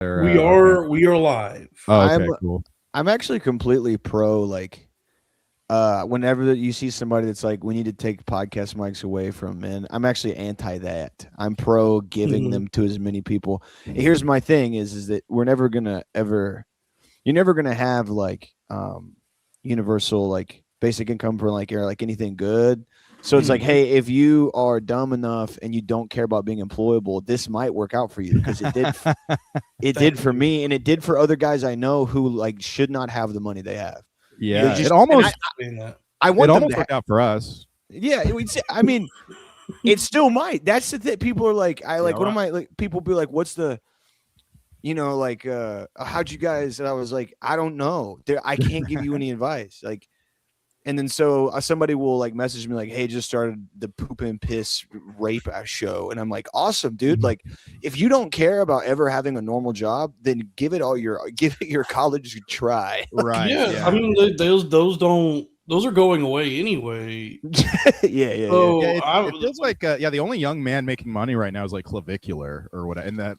We are live. Oh, okay, cool. I'm actually completely pro whenever you see somebody that's like, we need to take podcast mics away from men, I'm actually anti that. I'm pro giving them to as many people. And here's my thing is that you're never gonna have universal basic income for anything good. So it's like, hey, if you are dumb enough and you don't care about being employable, this might work out for you, because it did. It did for me, and it did for other guys I know who should not have the money they have. Yeah, it almost. I want it them almost to worked out for us. Yeah, I mean, it still might. That's the thing. People are like, what am I people be like, what's the, how'd you guys? And I was like, I don't know. I can't give you any advice. And then so somebody will message me hey, just started the poop and piss rape show, and I'm like, awesome, dude. If you don't care about ever having a normal job, then give it your college try. Right. Yeah. I mean, those are going away anyway. Yeah. So it feels like the only young man making money right now is clavicular or whatever, and that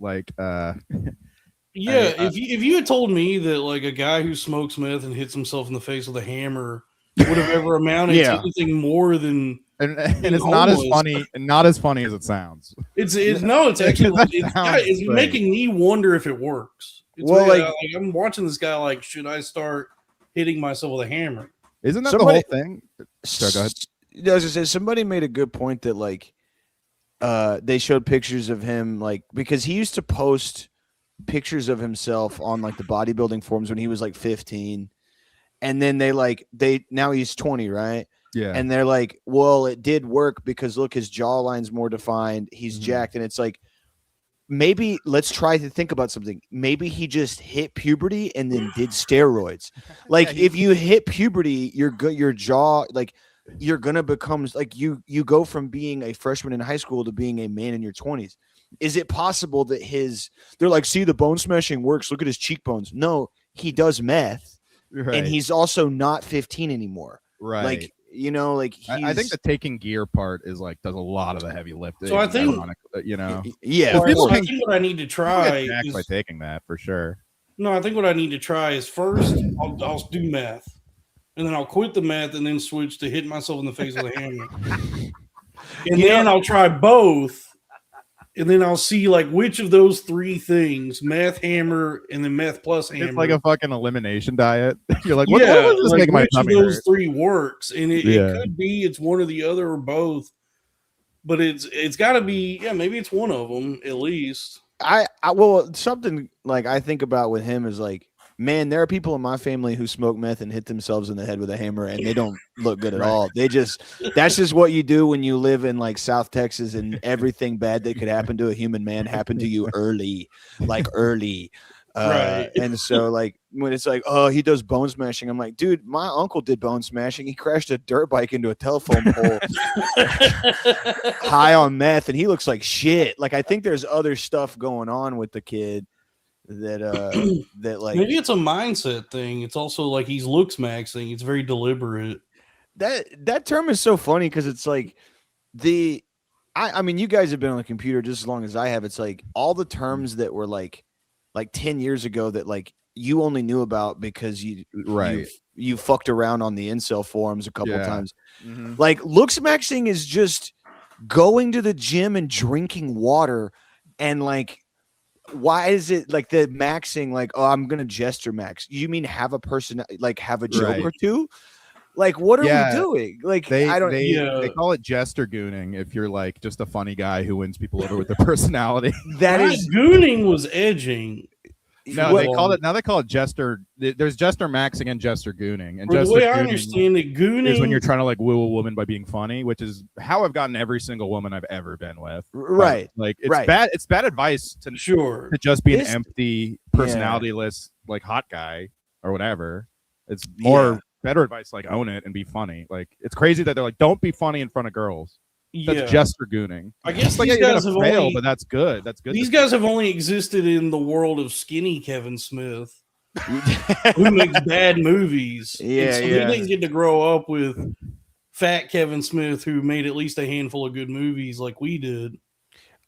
yeah. If you had told me that a guy who smokes meth and hits himself in the face with a hammer would have ever amounted to anything more than and it's not as funny as it sounds. It's actually it's making me wonder if it works. It's I'm watching this guy should I start hitting myself with a hammer? Isn't that the whole thing? Sorry, go ahead. As I said, somebody made a good point that they showed pictures of him because he used to post pictures of himself on the bodybuilding forums when he was 15. And then they now he's 20, right? Yeah. And they're like, well, it did work because look, his jawline's more defined. He's jacked. And it's maybe let's try to think about something. Maybe he just hit puberty and then did steroids. If you hit puberty, your jaw, you're going to become you go from being a freshman in high school to being a man in your 20s. Is it possible that they're see, the bone smashing works. Look at his cheekbones. No, he does meth. Right. And he's also not 15 anymore. Right. I think the taking gear part is does a lot of the heavy lifting. So I think, yeah. I think what I need to try is by taking that for sure. No, I think what I need to try is first I'll do meth, and then I'll quit the meth, and then switch to hitting myself in the face with a hammer, and then I'll try both. And then I'll see which of those three things, meth, hammer, and then meth plus hammer. It's like a fucking elimination diet. You're what which of those three works? And it could be it's one or the other or both. But it's got to be, maybe it's one of them at least. Something I think about with him is man, there are people in my family who smoke meth and hit themselves in the head with a hammer, and they don't look good at all. That's just what you do when you live in South Texas, and everything bad that could happen to a human man happened to you early. Right. And so when it's oh, he does bone smashing, I'm like, dude, my uncle did bone smashing. He crashed a dirt bike into a telephone pole high on meth, and he looks like shit. I think there's other stuff going on with the kid that maybe it's a mindset thing. It's also he's looks maxing. It's very deliberate. That term is so funny because it's I mean, you guys have been on the computer just as long as I have. It's all the terms that were 10 years ago that you only knew about because you fucked around on the incel forums a couple times. Mm-hmm. Looks maxing is just going to the gym and drinking water, and why is it the maxing oh, I'm gonna gesture max? You mean have a person have a joke or two? What are we doing? They call it jester gooning if you're just a funny guy who wins people over with their personality. Gooning was edging. No, they call it jester. There's jester maxing and jester gooning. And the way I understand it, gooning is when you're trying to woo a woman by being funny, which is how I've gotten every single woman I've ever been with. Right. It's bad advice to just be an empty, personalityless hot guy or whatever. It's more better advice own it and be funny. It's crazy that they're don't be funny in front of girls. That's jester gooning. I guess these guys have fail, but that's good. That's good. These guys have only existed in the world of skinny Kevin Smith, who makes bad movies. Yeah, He didn't get to grow up with fat Kevin Smith, who made at least a handful of good movies like we did.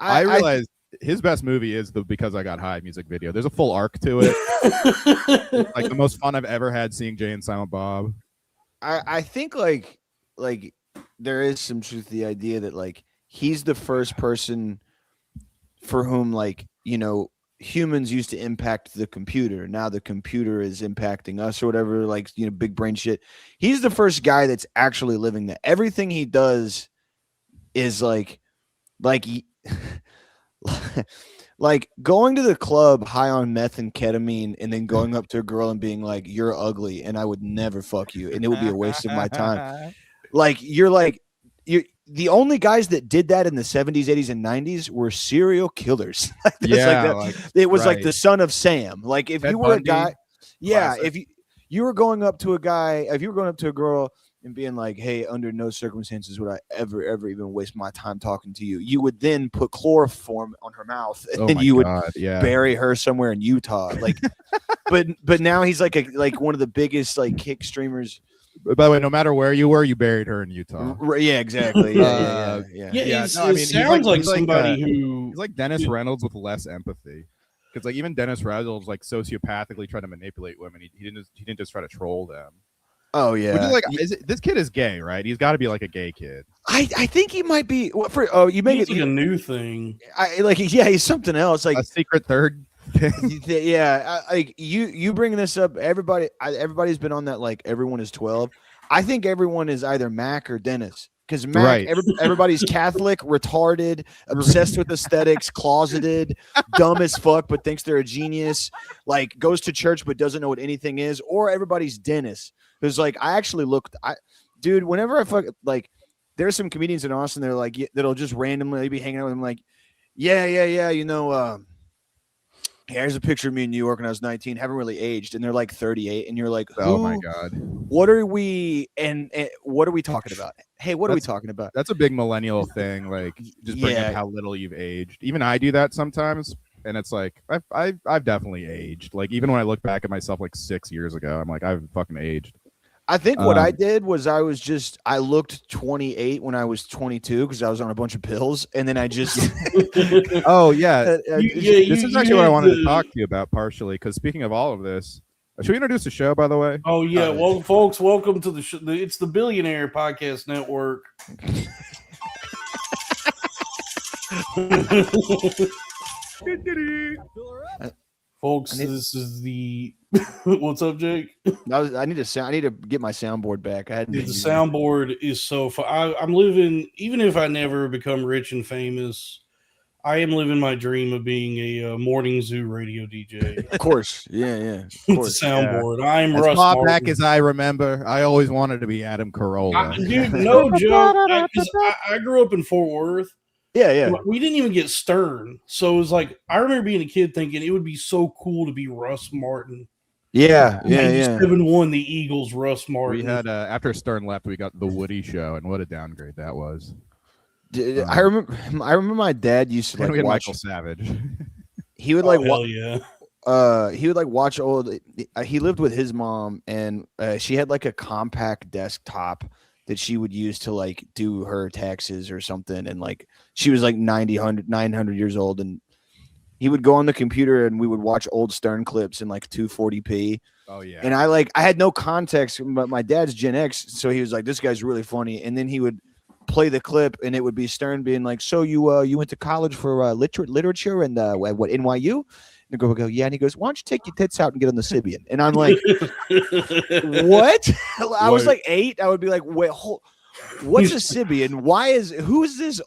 I realized his best movie is the Because I Got High music video. There's a full arc to it. It's like the most fun I've ever had seeing Jay and Silent Bob. I think like there is some truth to the idea that like he's the first person for whom like, you know, humans used to impact the computer. Now the computer is impacting us or whatever, like, you know, big brain shit. He's the first guy that's actually living that. Everything he does is like like going to the club high on meth and ketamine and then going up to a girl and being like, you're ugly and I would never fuck you and it would be a waste of my time. Like you're the only guys that did that in the 70s, 80s, and 90s were serial killers. It was like the Son of Sam. Like if you were a guy, if you were going up to a guy, if you were going up to a girl and being like, hey, under no circumstances would I ever even waste my time talking to you, you would then put chloroform on her mouth and you would bury her somewhere in Utah. Like, but now he's like one of the biggest like kick streamers. By the way, no matter where you were, you buried her in Utah. Yeah, exactly. Yeah. It sounds like somebody who he's like Dennis Reynolds with less empathy. Because like even Dennis Reynolds like sociopathically tried to manipulate women. He didn't just try to troll them. Oh yeah. This kid is gay, right? He's got to be like a gay kid. I think he might be. You make it like a new thing. He's something else. Like a secret third. Like you bringing this up, everybody's been on that. Like everyone is 12. I think everyone is either Mac or Dennis, because Mac, everybody's Catholic, retarded, obsessed with aesthetics, closeted, dumb as fuck, but thinks they're a genius. Like goes to church but doesn't know what anything is. Or everybody's Dennis, who's like, I actually looked. Dude, whenever I fuck like, there's some comedians in Austin. They're like that'll just randomly be hanging out with them. Like, yeah. You know. Here's a picture of me in New York when I was 19, haven't really aged, and they're like 38, and you're like, oh my god, what are we and what are we talking about? Hey, what are we talking about? That's a big millennial thing, like just bring up how little you've aged. Even I do that sometimes, and it's like I've definitely aged. Like even when I look back at myself like 6 years ago, I'm like I've fucking aged. I think what I did was I looked 28 when I was 22 because I was on a bunch of pills, and then I just oh yeah, this is actually what I wanted to talk to you about partially, because speaking of all of this, should we introduce the show, by the way? Oh yeah, well folks, welcome to the show. It's the Billionaire Podcast Network. Folks, this is the what's up, Jake? I need to get my soundboard back. The soundboard is so fun. I'm living, even if I never become rich and famous, I am living my dream of being a morning zoo radio DJ. Of course, yeah. Of course. The soundboard. Yeah. I'm as Russ far Martin. Back as I remember, I always wanted to be Adam Carolla. Dude, no joke. I grew up in Fort Worth. Yeah. We didn't even get Stern. So it was like, I remember being a kid thinking it would be so cool to be Russ Martin. Yeah. 7-1 the Eagles, Russ Martin. We had, after Stern left, we got the Woody Show, and what a downgrade that was. I remember my dad used to like watch Michael Savage. He would like he would like watch old. He lived with his mom, and she had like a compact desktop that she would use to like do her taxes or something. And like, she was like 900 years old. And he would go on the computer and we would watch old Stern clips in like 240p. Oh yeah. And I had no context, but my dad's Gen X. So he was like, this guy's really funny. And then he would play the clip and it would be Stern being like, so you went to college for literature and what, NYU? And I go, yeah. And he goes, why don't you take your tits out and get on the Sybian? And I'm like, what? I was like 8. I would be like, wait, what's a Sybian? Who is this?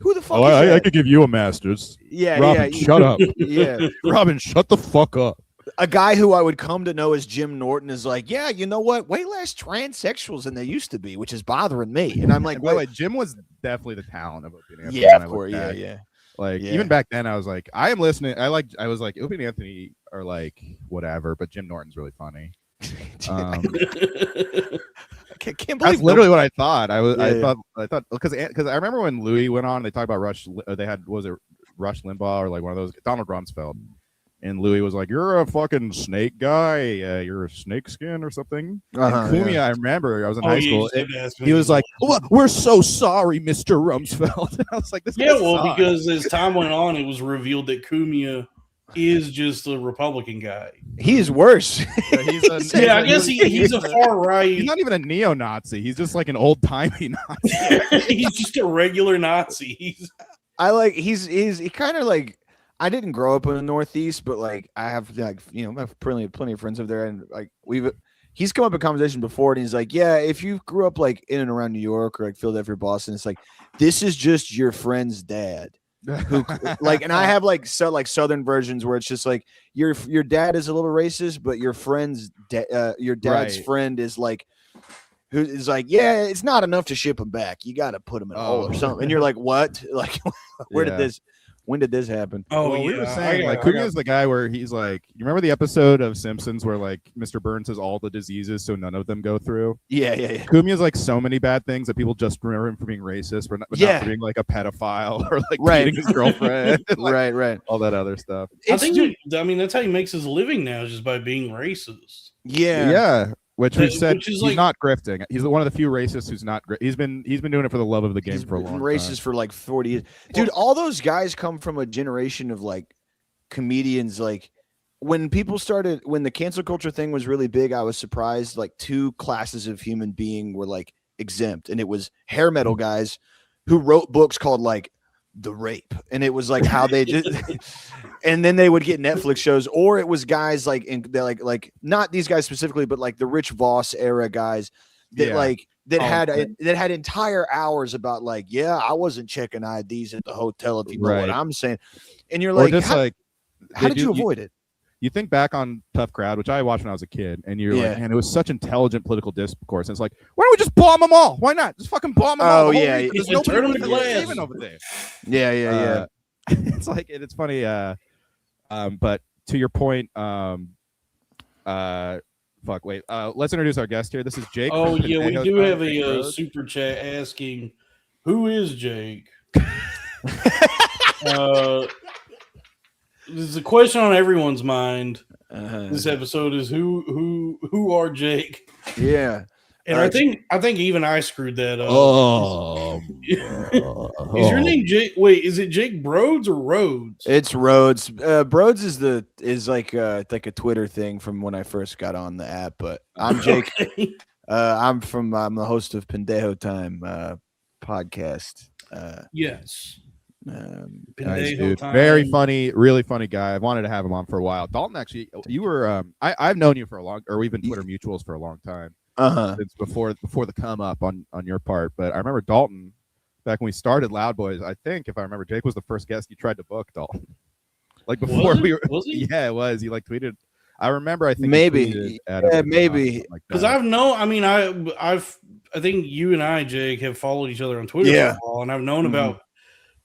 Who the fuck is that? I could give you a master's. Yeah, Robin, shut up. Yeah. Robin, shut the fuck up. A guy who I would come to know as Jim Norton is like, yeah, you know what? Way less transsexuals than there used to be, which is bothering me. And I'm like, by the way, Jim was definitely the talent of Opie and Anthony. Yeah, of course. Yeah. Like even back then, I was like, I am listening. I was like, Opie and Anthony are like whatever, but Jim Norton's really funny. I can't believe that's literally what I thought. I thought because I remember when Louis went on, they talked about Rush. They had Rush Limbaugh or like one of those Donald Rumsfeld. And Louis was like, "You're a fucking snake guy. You're a snake skin or something." And Kumi, I remember, I was in high school. He was like, "We're so sorry, Mr. Rumsfeld." I was like, "This guy sucks." Because as time went on, it was revealed that Kumia is just a Republican guy. He is worse. I guess he's a far right. He's not even a neo-Nazi. He's just like an old-timey Nazi. He's just a regular Nazi. He kind of like, I didn't grow up in the Northeast, but like I have like, I have plenty of friends over there, and like he's come up in conversation before, and he's like, yeah, if you grew up like in and around New York or like Philadelphia, Boston, it's like, this is just your friend's dad. Who, like, and I have like Southern versions where it's just like your dad is a little racist, but your your dad's friend is like, who is like, yeah, it's not enough to ship him back. You got to put him in a hole or something. And you're like, what? Like, when did this happen? We were saying like Kumi is the guy where he's like, you remember the episode of Simpsons where like Mr. Burns has all the diseases so none of them go through? Yeah. Kumi is like so many bad things that people just remember him for being racist, but not for being like a pedophile or like beating his girlfriend. And, like, right. All that other stuff. I think that's how he makes his living now, just by being racist. Yeah. Which we've said he's like, not grifting. He's one of the few racists who's not. He's been doing it for the love of the game for a long time. Racist for like 40 years, dude. All those guys come from a generation of like comedians. Like when the cancel culture thing was really big, I was surprised. Like 2 classes of human being were like exempt, and it was hair metal guys who wrote books called like The Rape, and it was like how they just. And then they would get Netflix shows, or it was guys like not these guys specifically, but like the Rich Voss era guys that had entire hours about like, yeah, I wasn't checking IDs at the hotel if you know what I'm saying. And you're like, how did you avoid it? You think back on Tough Crowd, which I watched when I was a kid, and you're like, man, it was such intelligent political discourse. And it's like, why don't we just bomb them all? Why not? Just fucking bomb them all. There's nobody even over there. Yeah. It's like it's funny. But to your point, let's introduce our guest here. This is Jake. Oh yeah, we do have a super chat asking, who is Jake? This is a question on everyone's mind. This episode is who are Jake? Yeah. And I think even I screwed that up. Is your name Jake? Wait, is it Jake Rhodes or Rhodes? It's Rhodes. Rhodes is like a Twitter thing from when I first got on the app. But I'm Jake. I'm the host of Pendejo Time podcast. Yes. Nice, dude. Very funny, really funny guy. I wanted to have him on for a while. Dalton, actually, you were. I've known you for we've been Twitter mutuals for a long time. It's before the come up on your part, but I remember Dalton back when we started Loud Boys. I think if I remember, Jake was the first guest you tried to book, Dalton. Like before was he? Yeah, it was. He like tweeted. I remember. I think maybe. Maybe because I've known. I mean, I think you and I, Jake, have followed each other on Twitter for a while, and I've known about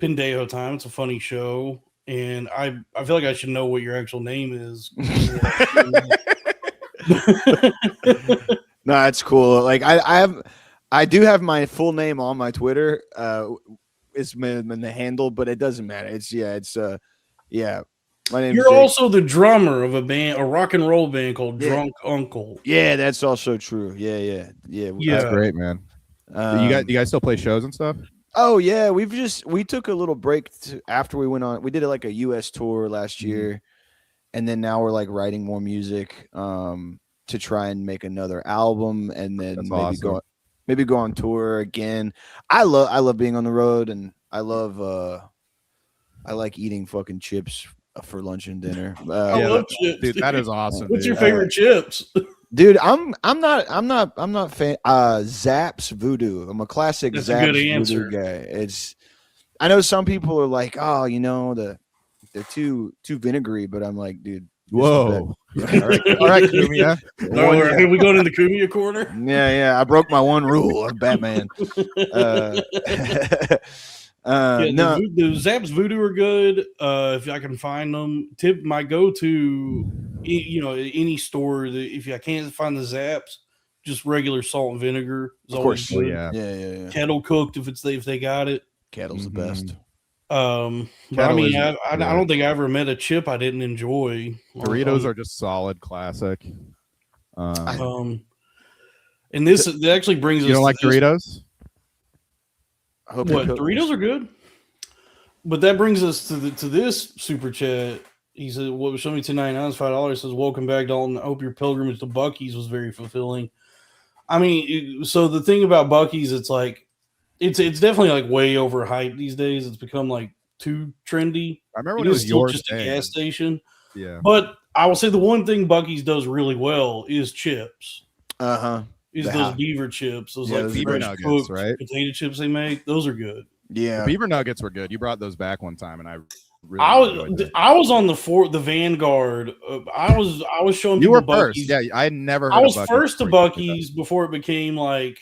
Pendejo Time. It's a funny show, and I feel like I should know what your actual name is. No, it's cool. Like I do have my full name on my Twitter. It's the handle, but it doesn't matter. My name. You're also the drummer of a rock and roll band called Drunk Uncle. Yeah, that's also true. Yeah. That's great, man. You guys still play shows and stuff? Oh yeah, we took a little break after we went on. We did like a U.S. tour last year, and then now we're like writing more music. To try and make another album, and then maybe go on tour again. I love being on the road, and I like eating fucking chips for lunch and dinner. I love chips, dude. That is awesome. What's your favorite chips? Dude, I'm not fan. Zapp's Voodoo. I'm a classic Zapp's Voodoo guy. I know some people are like, oh, they're too vinegary, but I'm like, dude. Whoa! All right, Kumia. Are we going in the Kumia corner? Yeah. I broke my one rule. I'm Batman. The Zapp's Voodoo are good. If I can find them, my go-to, any store. If I can't find the Zapp's, just regular salt and vinegar is always good. Yeah. Kettle cooked if they got it. Kettle's the best. But I mean, I don't think I ever met a chip I didn't enjoy. Doritos are just solid classic. And this actually brings us. You don't like Doritos? Doritos are good. But that brings us to this super chat. He said, "What was showing me $2.99 is $5." Says, "Welcome back, Dalton. I hope your pilgrimage to Buc-ee's was very fulfilling." I mean, so the thing about Buc-ee's, it's like it's definitely like way overhyped these days. It's become like too trendy. I remember when it was just a gas station. Yeah, but I will say the one thing Buc-ee's does really well is chips. Is those beaver chips? Those like beaver nuggets, cooked right? Potato chips they make. Those are good. Yeah, the beaver nuggets were good. You brought those back one time, and I was on the Vanguard. I was showing you people were first. Buc-ee's. Yeah, I never. I was first to Buc-ee's before it became like,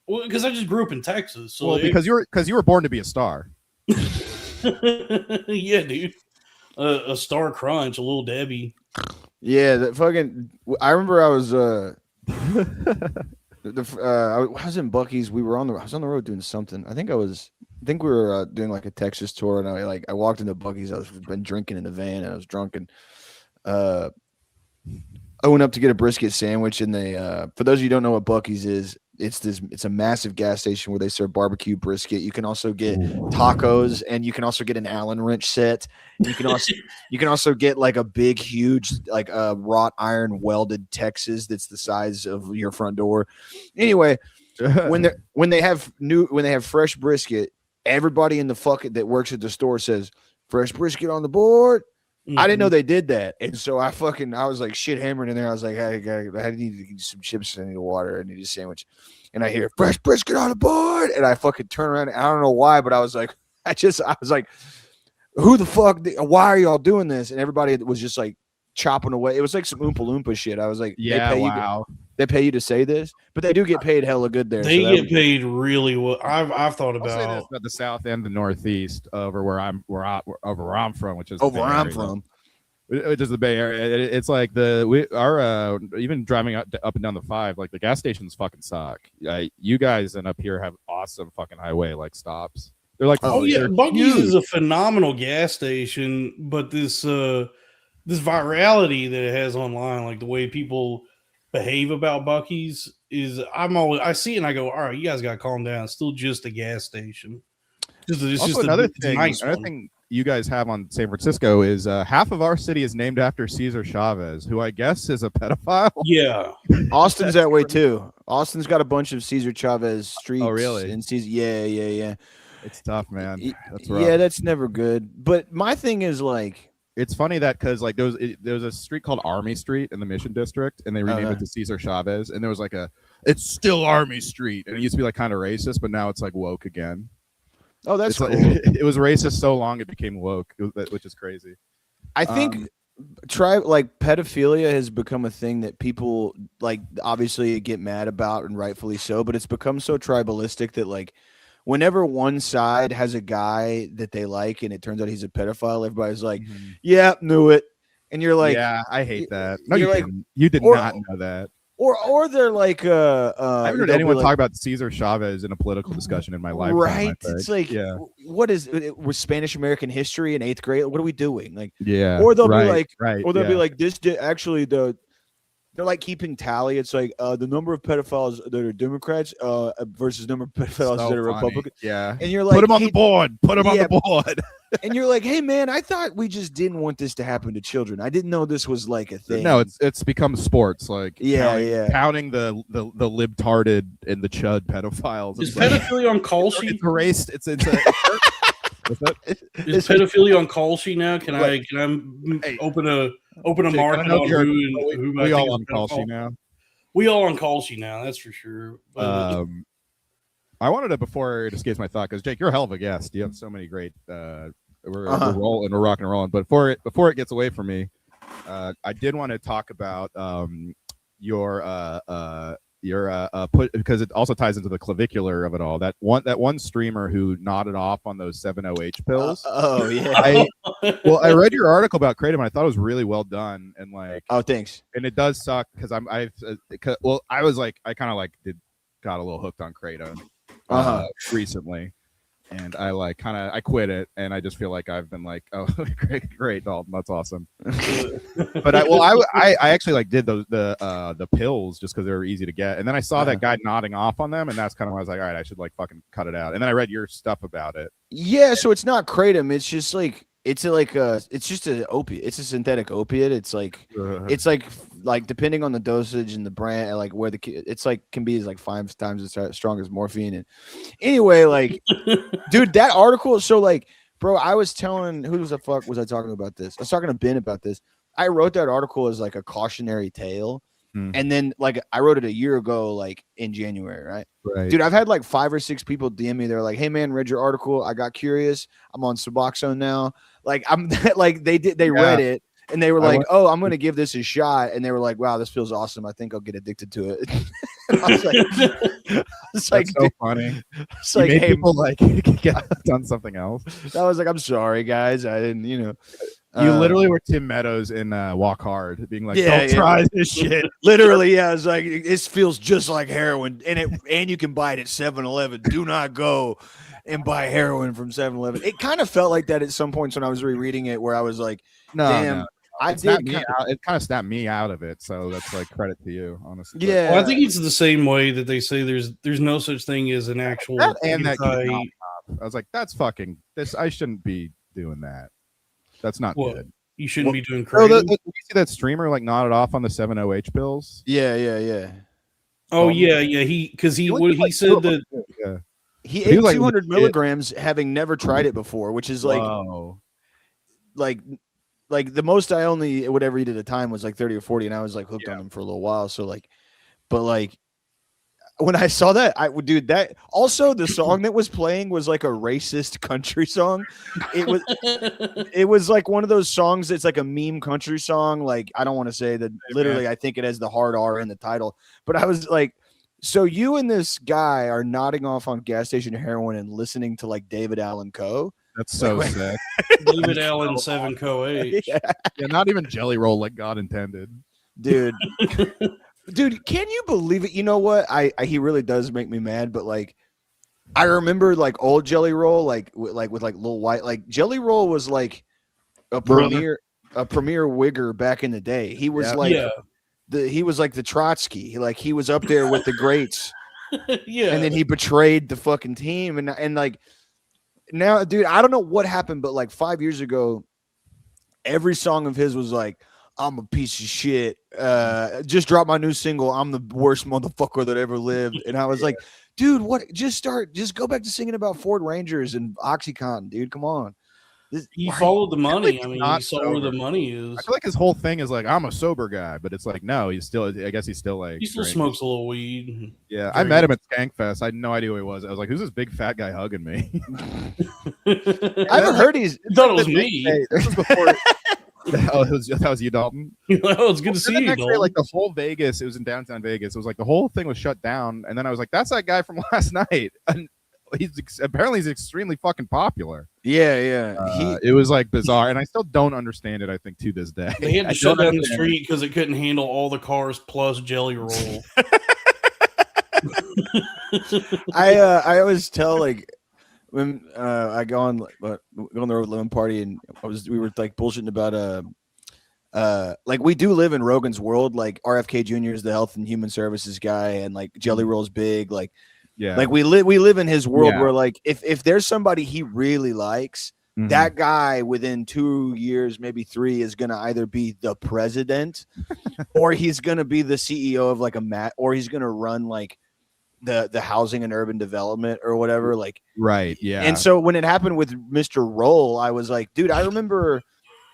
well, because I just grew up in Texas. So because you were born to be a star. Yeah, dude, a Star Crunch, a Little Debbie. Yeah, that fucking. I remember I was I was in Buc-ee's. I was on the road doing something. I think we were doing like a Texas tour, and I walked into Buc-ee's. Been drinking in the van, and I was drunk, and I went up to get a brisket sandwich, and they for those of you who don't know what Buc-ee's is, it's a massive gas station where they serve barbecue brisket. You can also get tacos, and you can also get an Allen wrench set. You can also get like a big, huge, like wrought iron welded Texas that's the size of your front door. Anyway, when they have fresh brisket, everybody in the fucking that works at the store says fresh brisket on the board. Mm-hmm. I didn't know they did that, and so I was like shit hammered in there. I was like, I need to get some chips, I need water, I need a sandwich, and I hear fresh brisket on the board, and I fucking turn around. And I don't know why, but I was like, who the fuck? Why are y'all doing this? And everybody was just like chopping away. It was like some Oompa Loompa shit. I was like, yeah, wow. They pay you to say this, but they do get paid hella good there. They get paid really well. I've thought about, I'll say this about the South and the Northeast over where I'm from, which is which is the Bay Area. It's like even driving up and down the 5, like the gas stations fucking suck. You guys and up here have awesome fucking highway like stops. They're like, Buc-ee's is a phenomenal gas station, but this virality that it has online, like the way people behave about Buc-ee's, is I see it and I go, all right, you guys got to calm down. It's still just a gas station. Another thing you guys have on San Francisco is half of our city is named after Cesar Chavez, who I guess is a pedophile. Yeah, Austin's that way too. Austin's got a bunch of Cesar Chavez streets. Oh, really? And yeah. It's tough, man. That's rough. Yeah, that's never good. But my thing is like, it's funny that because like there was a street called Army Street in the Mission District, and they renamed it to Cesar Chavez, and there was like it's still Army Street, and it used to be like kind of racist, but now it's like woke again. Oh, that's cool. It was racist so long it became woke, which is crazy. I think pedophilia has become a thing that people like obviously get mad about, and rightfully so, but it's become so tribalistic that like whenever one side has a guy that they like and it turns out he's a pedophile, everybody's like, yeah, knew it. And you're like, yeah, I hate that. No, you did not know that. Or they're like, I haven't heard anyone talk about Cesar Chavez in a political discussion in my life. Right. It's like, what is it? Was Spanish American history in 8th grade? What are we doing? Like, yeah. Or they'll be like, be like, this did actually they're like keeping tally. It's like the number of pedophiles that are Democrats versus number of pedophiles that are Republicans. Yeah. And you're like, put them on the board. Put them on the board. And you're like, hey, man, I thought we just didn't want this to happen to children. I didn't know this was like a thing. No, it's become sports. Like counting the libtarded and the chud pedophiles. Is pedophilia on call sheet? It's erased. It's Is pedophilia on call sheet now? Can I open a market on who we all on call sheet now? We all on call sheet now. That's for sure. I wanted to, before it escapes my thought, because Jake, you're a hell of a guest. You have so many great. We're rolling, we're rocking and rolling. But before it gets away from me, I did want to talk about your because it also ties into the clavicular of it all. That one streamer who nodded off on those 7-OH pills. Oh yeah. I read your article about Kratom, and I thought it was really well done. And like, oh, thanks. And it does suck because I got a little hooked on Kratom recently. and I like I quit it, and I just feel like I've been like, oh, great, Dalton, that's awesome. But I actually like did the pills just because they were easy to get, and then I saw that guy nodding off on them, and that's kind of when I was like, all right, I should like fucking cut it out. And then I read your stuff about it. Yeah, so it's not kratom. It's just like it's just an opiate. It's a synthetic opiate. It's like depending on the dosage and the brand, like where it's like can be like 5 times as strong as morphine. And anyway, like, dude, that article. So like, bro, I was telling who the fuck was I talking about this? I was talking to Ben about this. I wrote that article as like a cautionary tale. And then like I wrote it a year ago, like in January, right? Dude, I've had like 5 or 6 people DM me. They're like, "Hey man, read your article. I got curious. I'm on Suboxone now." Like I'm like they read it and they were like, "Oh, I'm gonna give this a shot." And they were like, "Wow, this feels awesome. I think I'll get addicted to it." I was like, it's like so funny. It's like, hey, people like get done something else. I was like, "I'm sorry, guys. I didn't, you know." You literally were Tim Meadows in Walk Hard, being like, "Don't try this shit." Literally, yeah. It's like this feels just like heroin, and you can buy it at 7-Eleven. Do not go and buy heroin from 7-Eleven. It kind of felt like that at some points when I was rereading it, where I was like, "Damn." No. It kind of snapped me out of it, so that's like credit to you, honestly. Yeah, well, I think it's the same way that they say there's no such thing as an actual. I was like, that's fucking this. I shouldn't be doing that. That's not good. You shouldn't be doing crazy. You see that streamer like nodded off on the 7-OH pills? Yeah. Oh yeah. He said that he ate 200 milligrams, having never tried it before, which is like, like the most I only would ever eat at a time was like 30 or 40, and I was like hooked on them for a little while. So like, but like when I saw that, that also the song that was playing was like a racist country song. It was like one of those songs that's like a meme country song. Like, I don't want to say that literally, I think it has the hard R in the title, but I was like, so you and this guy are nodding off on gas station heroin and listening to like David Allan Coe. That's so sick. David Allen 7 Co-H. Yeah, not even Jelly Roll like God intended. Dude. Dude, can you believe it? You know what? He really does make me mad, but like I remember like old Jelly Roll, like with Lil White. Like Jelly Roll was like a premier wigger back in the day. He was he was like the Trotsky. He was up there with the greats. Yeah. And then he betrayed the fucking team. And like now, dude, I don't know what happened, but like 5 years ago, every song of his was like, "I'm a piece of shit. Just dropped my new single. I'm the worst motherfucker that ever lived." And I was like, dude, what? Just go back to singing about Ford Rangers and OxyContin, dude. Come on. He followed the money. I mean, he saw where the money is. I feel like his whole thing is like, I'm a sober guy, but it's like, no, he's still, I guess he's still like, he still smokes a little weed. Yeah. I met him at Skankfest. I had no idea who he was. I was like, who's this big fat guy hugging me? I haven't heard I thought it was me. This was before. That was you, Dalton. Oh, it's good to see you, Dalton. Day, like the whole Vegas, it was in downtown Vegas. It was like the whole thing was shut down, and then I was like, "That's that guy from last night." And he's extremely fucking popular. Yeah. It was like bizarre, and I still don't understand it. I think to this day, they had to shut down the street because it couldn't handle all the cars plus Jelly Roll. I always tell like. When I go on the road living party, and we were like bullshitting about like we do live in Rogan's world. Like RFK Jr. is the health and human services guy, and like Jelly Roll's big. Like like we live in his world where like if there's somebody he really likes, that guy within 2 years, maybe 3, is gonna either be the president, or he's gonna be the CEO of like or he's gonna run like the housing and urban development or whatever, like right. Yeah. And so when it happened with Mr. Roll, I was like, dude, I remember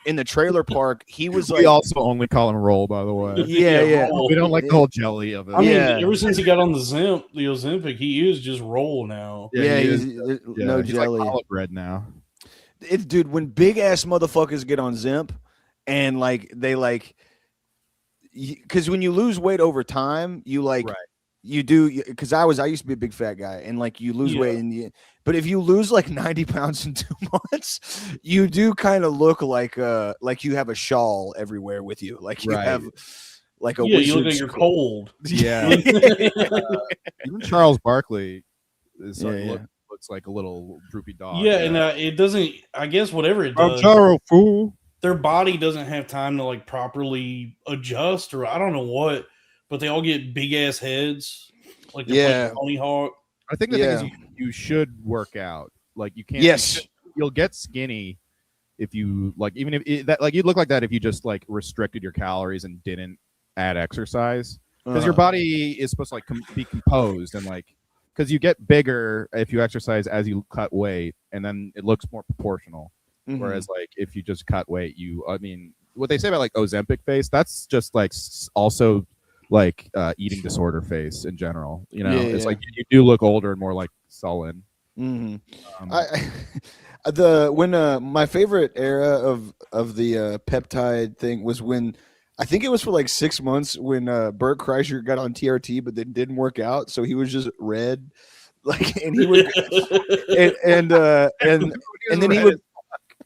in the trailer park, he was we also only call him Roll, by the way. Yeah. We don't like the whole jelly of it. I mean, ever since he got on the Ozempic, he is just Roll now. He's no jelly. Like olive bread now. Dude, when big ass motherfuckers get on Zemp and like they like, because when you lose weight over time, you like. Right. You do, because I used to be a big fat guy, and like you lose weight, but if you lose like 90 pounds in 2 months, you do kind of look like you have a shawl everywhere with you, like you have like a you look like you're cold. Yeah. Even Charles Barkley is looks it's like a little droopy dog. Yeah, and it doesn't. I guess whatever it I'm does, Charo, fool. Their body doesn't have time to like properly adjust, or I don't know what. But they all get big ass heads, like they're playing Tony Hawk. I think the thing is you should work out. Like you can't. Yes, you'll get skinny if you like. Even if that, like you'd look like that if you just like restricted your calories and didn't add exercise, because your body is supposed to like be composed and like because you get bigger if you exercise as you cut weight, and then it looks more proportional. Mm-hmm. Whereas like if you just cut weight, I mean, what they say about like Ozempic face, that's just like also like eating disorder face in general. You know, it's like you do look older and more like sullen. Mm-hmm. When my favorite era of the peptide thing was when I think it was for like 6 months when Bert Kreischer got on TRT, but then didn't work out, so he was just red, like, and he would and then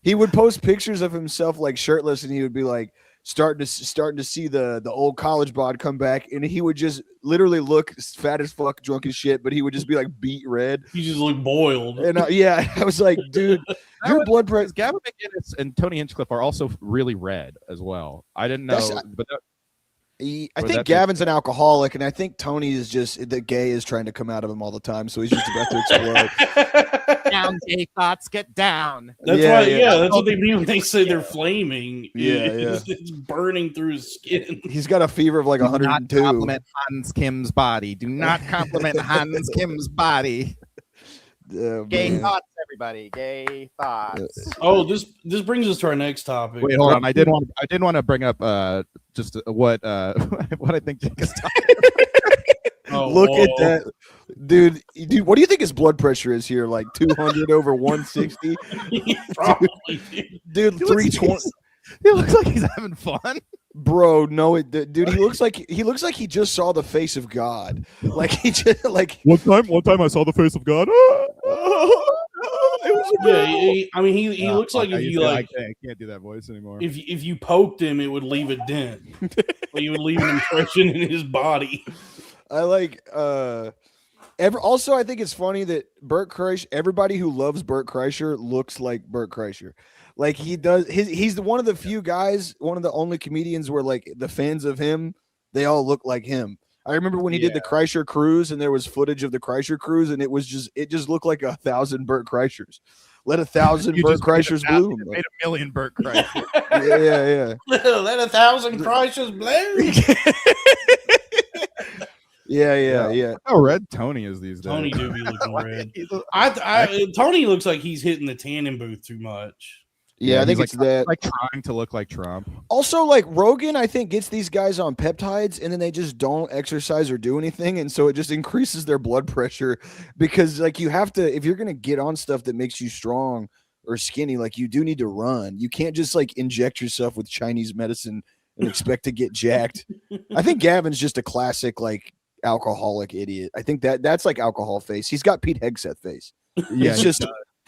he would post pictures of himself like shirtless, and he would be like starting to see the old college bod come back, and he would just literally look fat as fuck, drunk as shit, but he would just be like beet red. He just looked boiled. And I was like, dude, your blood pressure. Gavin McInnes and Tony Hinchcliffe are also really red as well. I didn't know, but I think Gavin's an alcoholic, and I think Tony is just the gay is trying to come out of him all the time, so he's just about to explode. Down, gay thoughts, get down. That's why, that's what they mean when they say they're flaming. Yeah, it's burning through his skin. He's got a fever of like 102. Do not compliment Hans Kim's body. Do not compliment Hans Kim's body. Gay thoughts, everybody. Gay thoughts. Oh, this brings us to our next topic. Wait, hold on. I did want to bring up just what I think Jake is talking about. Look at that, dude. What do you think his blood pressure is here? Like 200 over 160? Probably, dude. 320. He looks like he's having fun. Bro, no, dude. He looks like he just saw the face of God. Like he just like one time I saw the face of God. He looks like if you like. I can't do that voice anymore. If you poked him, it would leave a dent. Like you would leave an impression in his body. I like. Also, I think it's funny that Bert Kreischer. Everybody who loves Bert Kreischer looks like Bert Kreischer. Like he does. He's one of the few guys, one of the only comedians where like the fans of him, they all look like him. I remember when he did the Kreischer cruise, and there was footage of the Kreischer cruise, and it just looked like 1,000 Bert Kreischers. Let 1,000 Bert Kreischers bloom. Made 1,000,000 Bert Kreischer. yeah. Let 1,000 Kreischers bloom. Yeah. How red Tony is these days. Tony do be looking red. Tony looks like he's hitting the tanning booth too much. Yeah, I think it's that. Like trying to look like Trump. Also, like Rogan, I think gets these guys on peptides, and then they just don't exercise or do anything, and so it just increases their blood pressure because, like, you have to if you're gonna get on stuff that makes you strong or skinny, like you do need to run. You can't just like inject yourself with Chinese medicine and expect to get jacked. I think Gavin's just a classic like alcoholic idiot. I think that's like alcohol face. He's got Pete Hegseth face. Yeah,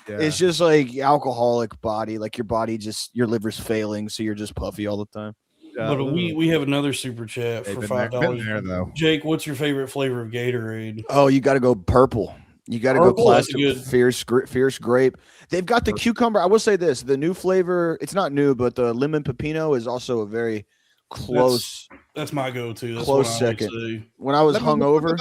it's just like alcoholic body, like your body your liver's failing, so you're just puffy all the time. But we have another super chat for $5. Jake, what's your favorite flavor of Gatorade? Oh, you got to go purple. You got to go classic fierce grape. They've got the cucumber. I will say this: the new flavor. It's not new, but the lemon pepino is also a very close. That's my go-to. That's close second. When I was hungover,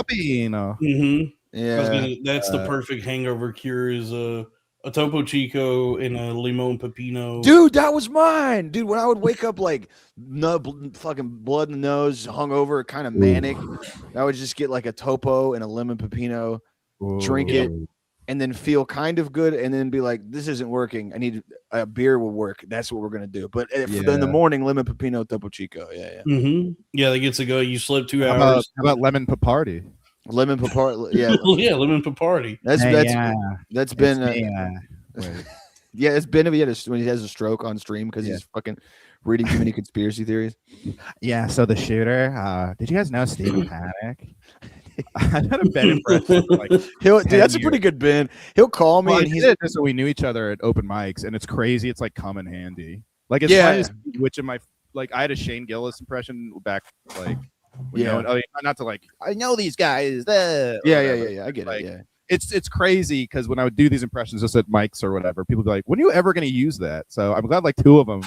that's the perfect hangover cure. Is a Topo Chico and a Limon Pepino. Dude, that was mine. Dude, when I would wake up like fucking blood in the nose, hungover, kind of manic, I would just get like a Topo and a Lemon Pepino, drink it, and then feel kind of good, and then be like, this isn't working. I need a beer will work. That's what we're going to do. But in the morning, Lemon Pepino, Topo Chico. Yeah. Mm-hmm. Yeah, that gets to go. You slept 2 hours. How about Lemon Papardi? Lemon Papardi, yeah, Lemon Papardi. That's been it's been when he has a stroke on stream because he's fucking reading too many conspiracy theories. Yeah. So the shooter, did you guys know Stephen Paddock? I had a Ben impression. That's a pretty good Ben. He'll call me and he's so we knew each other at open mics, and it's crazy. It's like come in handy. Like it's funny which of my I had a Shane Gillis impression back like. Not to like I know these guys. I get it. Yeah, it's crazy because when I would do these impressions just at mics or whatever, people would be like, when are you ever going to use that? So I'm glad like 2 of them,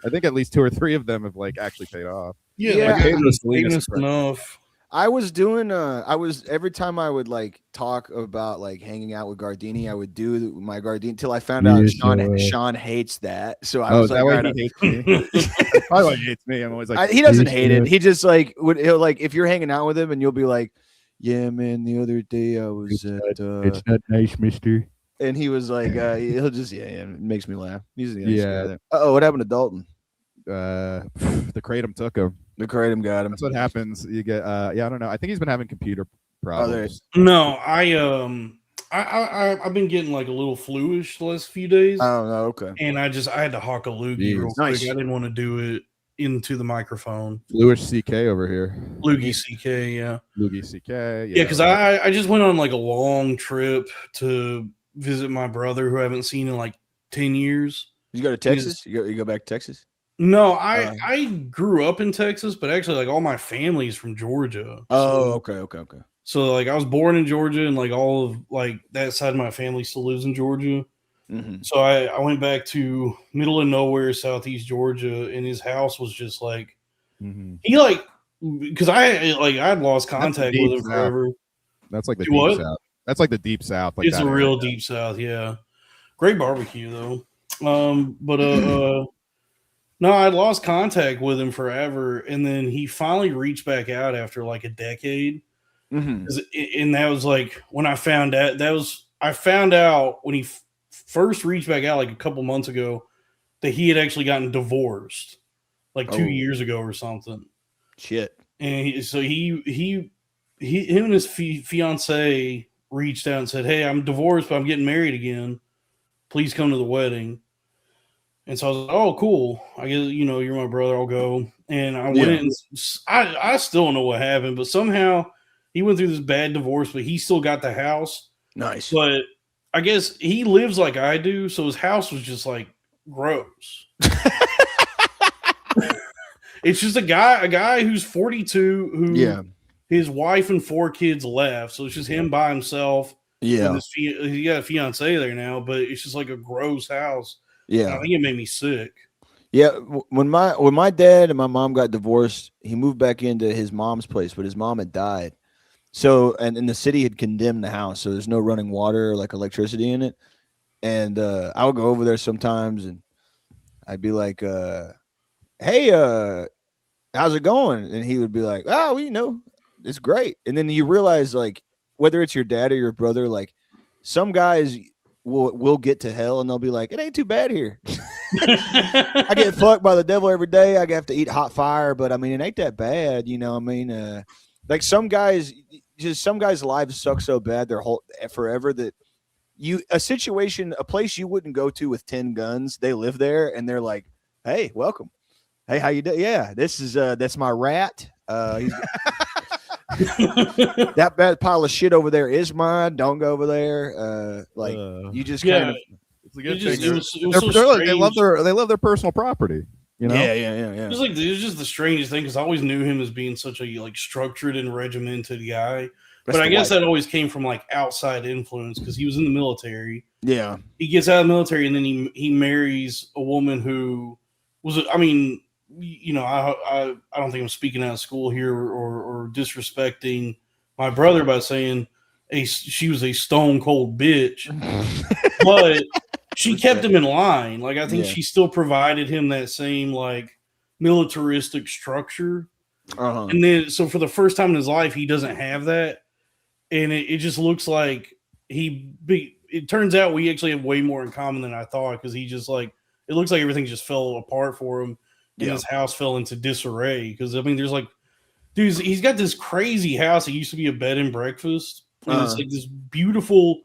I think at least 2 or 3 of them have like actually paid off. Yeah, like, enough. I was doing every time I would like talk about like hanging out with Gardini, I would do my Gardini until I found out Sean hates that. So I was like, that he hates me. That's probably why he hates me. I'm always like, he doesn't hate it. He just like he'll like if you're hanging out with him and you'll be like, yeah, man, the other day I was it's not nice, mister. And he was like, he'll just it makes me laugh. He's the nice guy there. Oh, what happened to Dalton? The Kratom took him. The Kratom got him. That's what happens. You get I don't know. I think he's been having computer problems. No, I've been getting like a little fluish the last few days. Oh no, okay. And I had to hawk a loogie real quick. I didn't want to do it into the microphone. Fluish CK over here. Loogie CK, yeah. Loogie CK, yeah. Because I just went on like a long trip to visit my brother who I haven't seen in like 10 years. You go to Texas? You go back to Texas? No, I grew up in Texas, but actually like all my family's from Georgia. Oh, okay. So like I was born in Georgia, and like all of like that side of my family still lives in Georgia. Mm-hmm. So I went back to middle of nowhere, southeast Georgia, and his house was just like he like because I had lost contact with him forever. That's like the deep south. That's like the deep south. Like it's a real deep south, yeah. Great barbecue though. No, I lost contact with him forever, and then he finally reached back out after like a decade. And that was like when I found out. I found out when he first reached back out like a couple months ago that he had actually gotten divorced like 2 years ago or something. Shit. And him and his fiance reached out and said, "Hey, I'm divorced, but I'm getting married again. Please come to the wedding." And so I was like, "Oh, cool. I guess, you're my brother. I'll go." And I went and I still don't know what happened, but somehow he went through this bad divorce, but he still got the house. Nice. But I guess he lives like I do, so his house was just like gross. It's just a guy who's 42 who his wife and 4 kids left, so it's just him by himself. Yeah. He got a fiance there now, but it's just like a gross house. Yeah. I think it made me sick. Yeah, when my dad and my mom got divorced, he moved back into his mom's place, but his mom had died. So, and the city had condemned the house, so there's no running water or like electricity in it. And I would go over there sometimes, and I'd be like, "Hey, how's it going?" And he would be like, "Oh, it's great." And then you realize, like, whether it's your dad or your brother, like, some guys will get to hell and they'll be like, "It ain't too bad here." I get fucked by the devil every day. I have to eat hot fire, but I mean, it ain't that bad, like some guys' lives suck so bad their whole forever that a place you wouldn't go to with 10 guns, they live there and they're like, "Hey, welcome. Hey, how you doing? Yeah, this is that's my rat. That bad pile of shit over there is mine. Don't go over there." You just kind of. It's a good thing. They love their personal property. Yeah. It was just the strangest thing because I always knew him as being such a like structured and regimented guy. But I guess that always came from like outside influence because he was in the military. Yeah, he gets out of the military and then he marries a woman who was. I mean, I don't think I'm speaking out of school here or disrespecting my brother by saying she was a stone cold bitch, but she kept him in line. Like I think she still provided him that same like militaristic structure. And then so for the first time in his life, he doesn't have that, and it just looks like it turns out we actually have way more in common than I thought because he just like it looks like everything just fell apart for him. And his house fell into disarray because I mean, there's like, dude, he's got this crazy house. It used to be a bed and breakfast, and it's like this beautiful,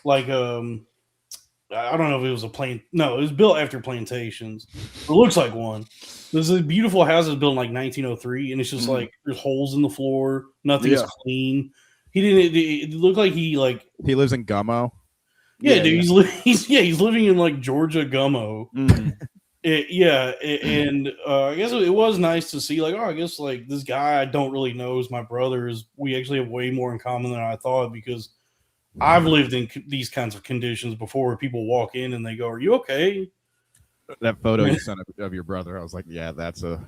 like I don't know if it was a plane. No, it was built after plantations. It looks like one. There's a beautiful house that's built in like 1903, and it's just like there's holes in the floor. Nothing's clean. He didn't. It looked like he lives in Gummo. Yeah, dude. He's living in like Georgia Gummo. And I guess it was nice to see, like, I guess, like, this guy I don't really know is my brother. We actually have way more in common than I thought because I've lived in these kinds of conditions before where people walk in and they go, "Are you okay?" That photo you sent of your brother, I was like, yeah, that's a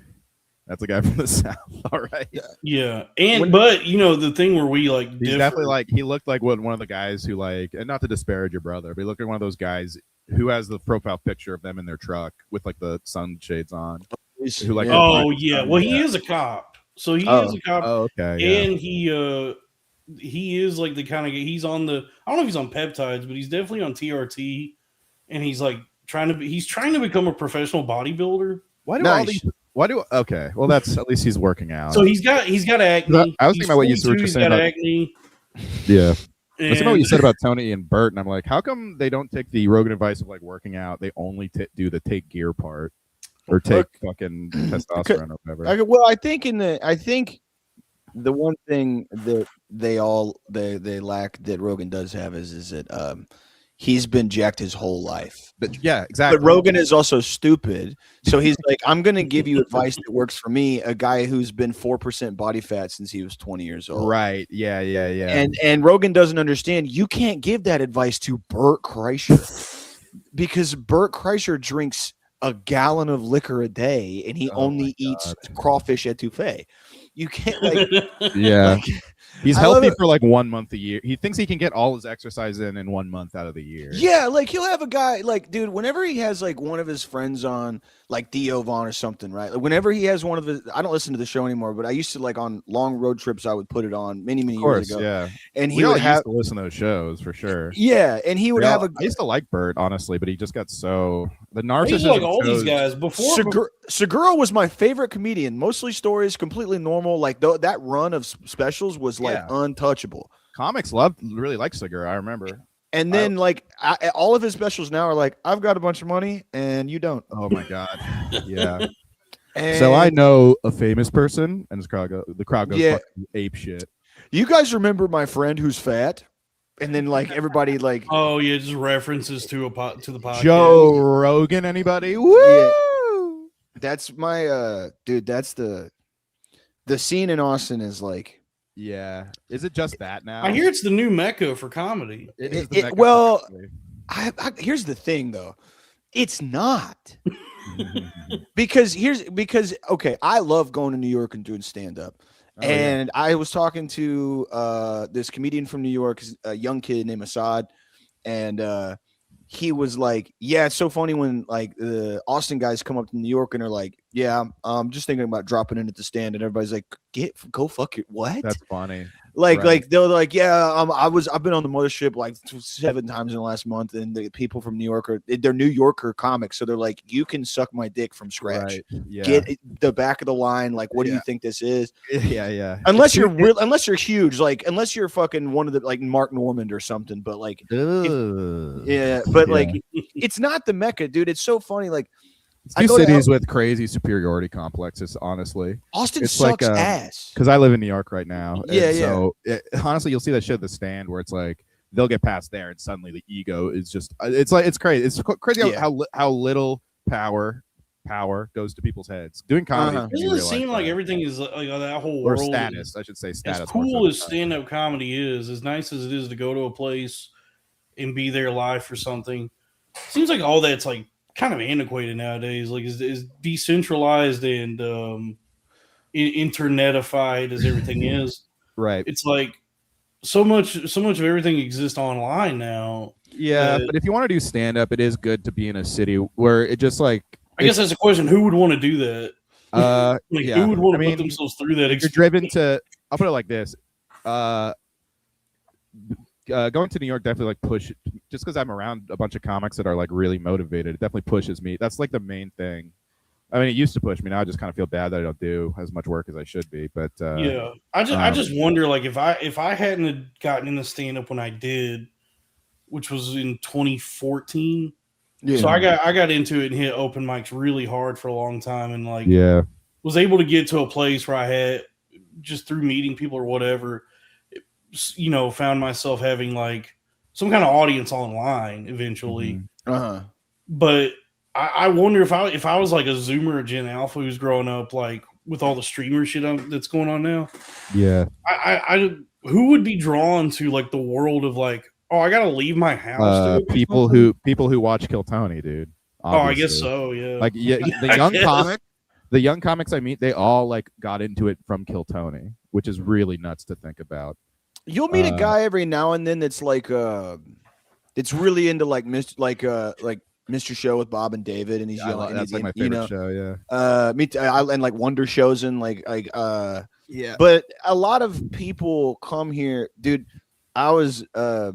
guy from the South. All right. Yeah. But the thing where we like he's definitely like, he looked like one of the guys who like, and not to disparage your brother, but he looked like one of those guys who has the profile picture of them in their truck with like the sunshades on. Who, like, well, he is a cop. So he is a cop. Oh, okay. And he is like the kind of, he's on the, I don't know if he's on peptides, but he's definitely on TRT, and he's like trying to become a professional bodybuilder. Why do all these? Okay, well, that's at least he's working out. So he's got acne. I was thinking about what you were just saying about acne. Yeah. I was thinking about what you said about Tony and Bert, and I'm like, how come they don't take the Rogan advice of like working out? They only do the take gear part or take fucking testosterone or whatever. Well, I think the one thing that they lack that Rogan does have is that he's been jacked his whole life. But yeah, exactly. But Rogan is also stupid. So he's like, I'm going to give you advice that works for me, a guy who's been 4% body fat since he was 20 years old. Right. Yeah. And Rogan doesn't understand. You can't give that advice to Bert Kreischer because Bert Kreischer drinks a gallon of liquor a day and he only eats crawfish etouffee. You can't yeah. He's healthy for like 1 month a year. He thinks he can get all his exercise in 1 month out of the year. Yeah, like he'll have a guy like, dude, whenever he has like one of his friends on, like Theo Vaughn or something, right? Like whenever he has one of his, I don't listen to the show anymore, but I used to like on long road trips, I would put it on many years ago. Yeah, and he would used to listen to those shows for sure. Yeah, and he would have a. I used to like Bert honestly, but he just got so the narcissism. Like all these guys before. Segura was my favorite comedian. Mostly stories, completely normal. Like that run of specials was like untouchable. Comics really like Segura. I remember. And then all of his specials now are like, I've got a bunch of money and you don't. Oh my God. Yeah. So I know a famous person and the crowd goes fucking ape shit. You guys remember my friend who's fat? And then like everybody like, oh yeah, just references to the podcast. Joe Rogan, anybody? Woo! Yeah. That's my dude, that's the scene in Austin is like, yeah. Is it just that now? I hear it's the new Mecca for comedy. It is the Mecca well, here's the thing though. It's not. because okay, I love going to New York and doing stand up. And I was talking to this comedian from New York, a young kid named Assad, and he was like, yeah, it's so funny when like the Austin guys come up to New York and are like, yeah, I'm just thinking about dropping in at the stand, and everybody's like, go fuck it. What? That's funny. Like they're like, yeah, I've been on the mothership like 7 times in the last month, and the people from New York they're New Yorker comics, so they're like, you can suck my dick from scratch. Right. Yeah. Get the back of the line. Like, what do you think this is? Yeah. Unless you're huge, like unless you're fucking one of the like Mark Normand or something, but like, like it's not the Mecca, dude. It's so funny. Like, it's two cities with crazy superiority complexes, honestly. Austin sucks ass. Because I live in New York right now. Yeah, So honestly, you'll see that shit at the stand where it's like they'll get past there and suddenly the ego is just it's crazy. It's crazy how little power goes to people's heads. Doing comedy doesn't it seem like everything is like that whole or world status, I should say status. As cool as stand-up comedy is, as nice as it is to go to a place and be there live for something, seems like all that's like kind of antiquated nowadays. Like is decentralized and internetified as everything is. Right. It's like so much of everything exists online now. Yeah, but if you want to do stand-up, it is good to be in a city where it just like. I guess that's a question. Who would want to do that? Who would want to put themselves through that experience? You're driven to. I'll put it like this. Going to New York definitely like push just because I'm around a bunch of comics that are like really motivated. It definitely pushes me. That's like the main thing. I mean, it used to push me. Now I just kind of feel bad that I don't do as much work as I should be. But I just wonder like if I hadn't gotten into stand up when I did, which was in 2014. Yeah. So I got into it and hit open mics really hard for a long time, and like was able to get to a place where I had just through meeting people or whatever, found myself having like some kind of audience online eventually. Mm-hmm. But I wonder if I was like a Zoomer or Gen Alpha who's growing up like with all the streamer shit that's going on now. Yeah. I who would be drawn to like the world of like Oh, I gotta leave my house. People who watch Kill Tony, dude. Obviously. Oh, I guess so. Yeah. Like the young comics I meet, they all like got into it from Kill Tony, which is really nuts to think about. You'll meet a guy every now and then that's like it's really into like Mr. Show with Bob and David, and he's yelling. That's like my favorite show. Yeah. Me too. And like Wonder Shows and yeah. But a lot of people come here, dude. I was like, I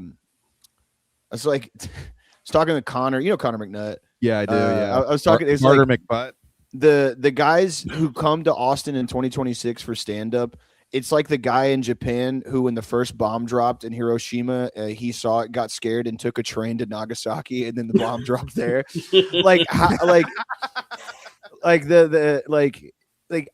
was talking to Connor. You know Connor McNutt. Yeah, I do. Yeah. I was talking. It's Carter like McButt. the guys who come to Austin in 2026 for stand up. It's like the guy in Japan who, when the first bomb dropped in Hiroshima, he saw it, got scared, and took a train to Nagasaki, and then the bomb dropped there. Like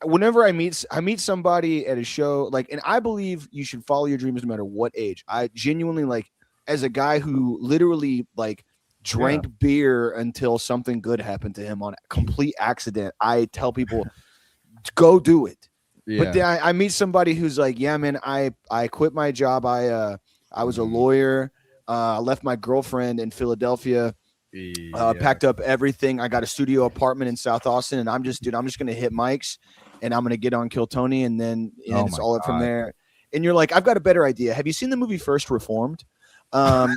whenever I meet somebody at a show, like, and I believe you should follow your dreams no matter what age. I genuinely, like, as a guy who literally like drank beer until something good happened to him on complete accident, I tell people, go do it. Yeah. But then I meet somebody who's like, yeah, man, I quit my job. I was a lawyer. I left my girlfriend in Philadelphia, packed up everything. I got a studio apartment in South Austin, and I'm just going to hit mics, and I'm going to get on Kill Tony, and then it's all up from there. And you're like, I've got a better idea. Have you seen the movie First Reformed? I've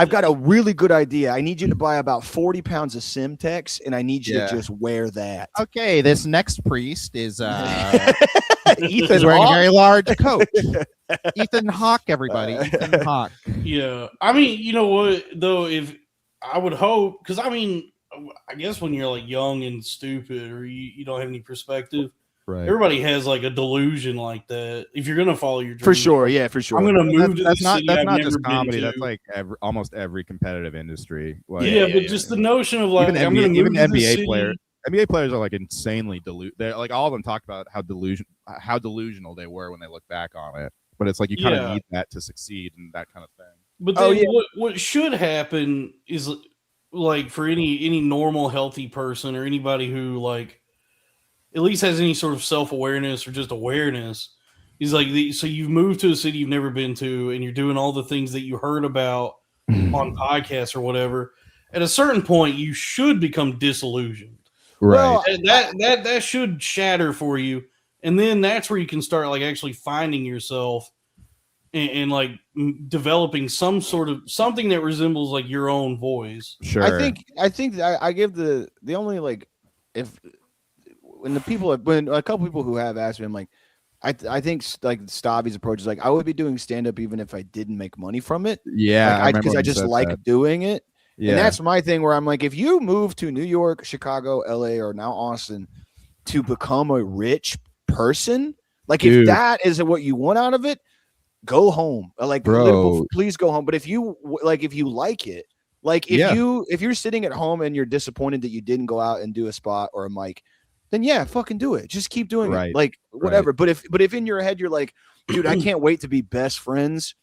got a really good idea. I need you to buy about 40 pounds of Simtex, and I need you to just wear that. Okay, this next priest is Ethan wearing Hawke. a very large coat. Ethan Hawke, everybody. Ethan Hawke. Yeah. I mean, you know what, though, if I would hope, because I mean, I guess when you're like young and stupid, or you don't have any perspective, right? Everybody has like a delusion like that. If you're gonna follow your dream, for sure, yeah, for sure. I'm gonna move to that's the not city that's I've not never just been comedy. to. That's like almost every competitive industry. Like, just the notion of like even I'm gonna move even to the NBA city. players. NBA players are like insanely They're like, all of them talk about how delusional they were when they look back on it. But it's like you kind of need that to succeed and that kind of thing. But then what should happen is, like, for any normal healthy person or anybody who like at least has any sort of self-awareness or just awareness, is like so you've moved to a city you've never been to, and you're doing all the things that you heard about on podcasts or whatever. At a certain point, you should become disillusioned. Right. Well, that should shatter for you, and then that's where you can start like actually finding yourself and like developing some sort of something that resembles like your own voice. Sure. I think I give the only, like, when a couple people who have asked me, I'm like, I think like Stabby's approach is like, I would be doing stand up even if I didn't make money from it. Yeah, because I just like doing it. Yeah. And that's my thing, where I'm like, if you move to New York, Chicago, LA, or now Austin to become a rich person, like, if that is what you want out of it, go home. Like, bro, please go home. But if you like it, like, if you're sitting at home and you're disappointed that you didn't go out and do a spot or a mic, then fucking do it. Just keep doing it. Like, whatever. Right. But if in your head you're like, dude, I can't wait to be best friends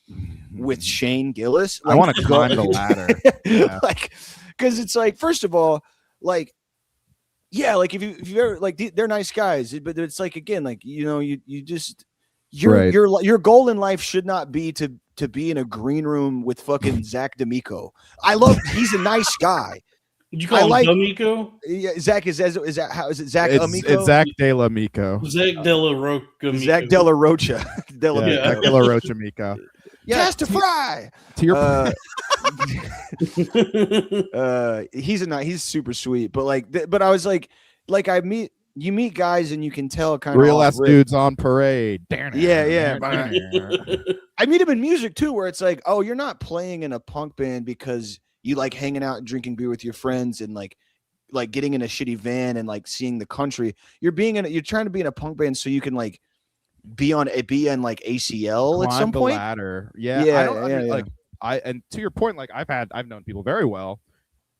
with Shane Gillis. Like, I want to climb the ladder. Yeah. Like, because it's like, first of all, like, like if you ever, like, they're nice guys, but it's like, again, like, you just your goal in life should not be to be in a green room with fucking Zach D'Amico. He's a nice guy. Did you call him D'Amico? Yeah, Zach is that how is it? Zach Amico? It's Zach De La Mico. Zach De La Roca. Zach De La Rocha. Zach De La Rocha Mico. Cast to fry. To your he's super sweet, but I was like you meet guys and you can tell kind of real ass dudes on parade. Yeah. I meet him in music too, where it's like, oh, you're not playing in a punk band because you like hanging out and drinking beer with your friends and like getting in a shitty van and like seeing the country. You're trying to be in a punk band so you can like be on like ACL climb at some the point. Ladder. Yeah. And to your point, like I've known people very well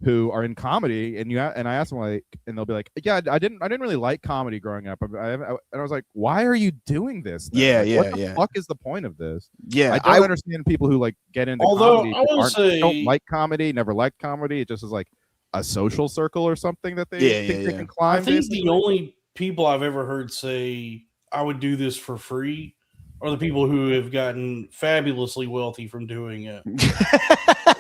who are in comedy, and I ask them, like, and they'll be like, yeah, I didn't really like comedy growing up, and I was like, why are you doing this then? What the fuck is the point of this? I don't understand people who like get into comedy don't like comedy, never liked comedy. It just is like a social circle or something that they think they can climb. I think the only people I've ever heard say I would do this for free are the people who have gotten fabulously wealthy from doing it.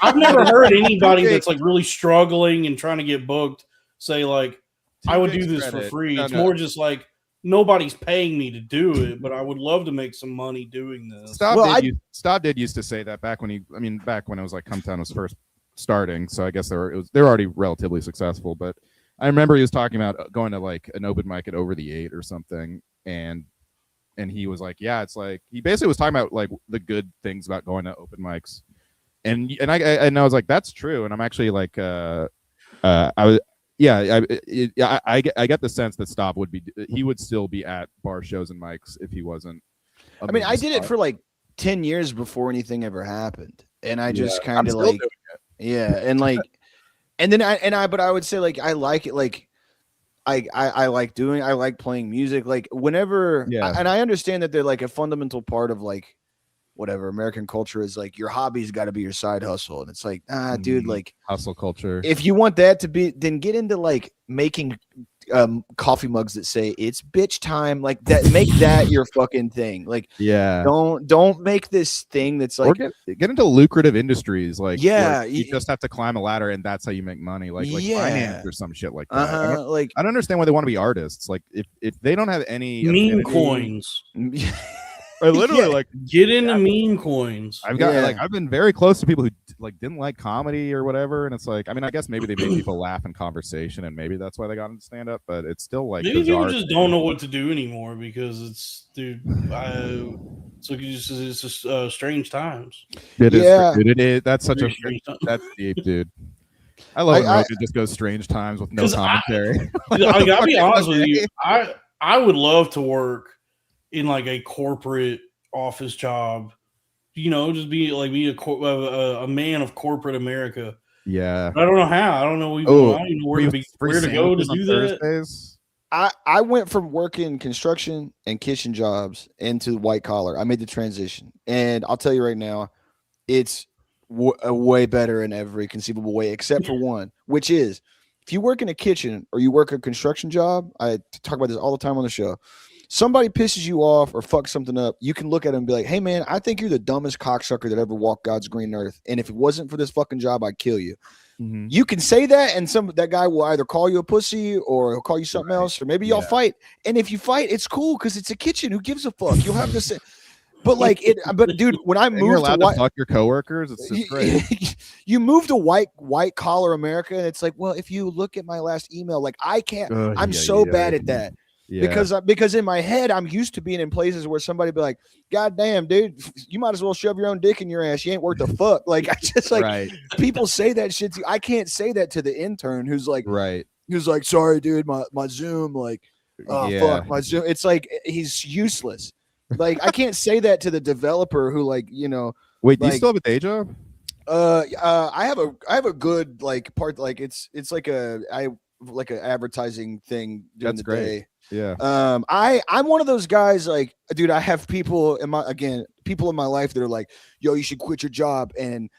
I've never heard anybody that's like really struggling and trying to get booked say like, I would do this for free. It's more just like, nobody's paying me to do it, but I would love to make some money doing this. Staub did used to say that back when back when it was like Come Town was first starting. So I guess they were already relatively successful. But I remember he was talking about going to like an open mic at Over the 8 or something, and he was like, yeah, it's like he basically was talking about like the good things about going to open mics, and I was like, that's true, and I'm actually like I get the sense that Staub he would still be at bar shows and mics if he wasn't. I mean, I did it for like 10 years before anything ever happened, and I just kind of like, and like, and then but I would say like I like it, like I like playing music, like whenever, and I understand that they're like a fundamental part of like whatever American culture is, like your hobby's got to be your side hustle, and it's like, dude, like hustle culture. If you want that to be, then get into like making coffee mugs that say it's bitch time, like that. Make that your fucking thing. Like, don't make this thing that's like, or get into lucrative industries, like you just have to climb a ladder and that's how you make money, like finance or some shit like that. I don't understand why they want to be artists. Like if they don't have any meme coins. Or literally like get into meme coins. I've been very close to people who like didn't like comedy or whatever, and it's like, I mean, I guess maybe they make people laugh in conversation, and maybe that's why they got into stand up. But it's still like maybe people just don't know what to do anymore because it's it's just strange times. It is. It is. That's such a that's deep, dude. I love when Robbie just goes strange times with no commentary. I gotta be honest with you. I would love to work in like a corporate office job, you know, just be a man of corporate America. Yeah, but I don't know how. I don't know where to go to do that. I went from working construction and kitchen jobs into white collar. I made the transition, and I'll tell you right now, it's way better in every conceivable way, except for one, which is if you work in a kitchen or you work a construction job. I talk about this all the time on the show. Somebody pisses you off or fucks something up, you can look at him and be like, hey, man, I think you're the dumbest cocksucker that ever walked God's green earth. And if it wasn't for this fucking job, I'd kill you. Mm-hmm. You can say that, and that guy will either call you a pussy or he'll call you something else, or maybe y'all fight. And if you fight, it's cool because it's a kitchen. Who gives a fuck? You'll have the same. But like it, but dude, when I moved to fuck your coworkers, it's just great. You move to white collar America, and it's like, well, if you look at my last email, like I can't. I'm so bad at that. Yeah. Because in my head, I'm used to being in places where somebody be like, God damn, dude, you might as well shove your own dick in your ass. You ain't worth a fuck. Like, I just like people say that shit to you. I can't say that to the intern who's like, who's like, sorry, dude, my Zoom, like, fuck, my Zoom. It's like, he's useless. Like, I can't say that to the developer who, like, you know. Wait, do you still have a day job? I have a good like part, like it's like an advertising thing during the day. Yeah. I'm one of those guys, like, dude, I have people in my life that are like, yo, you should quit your job and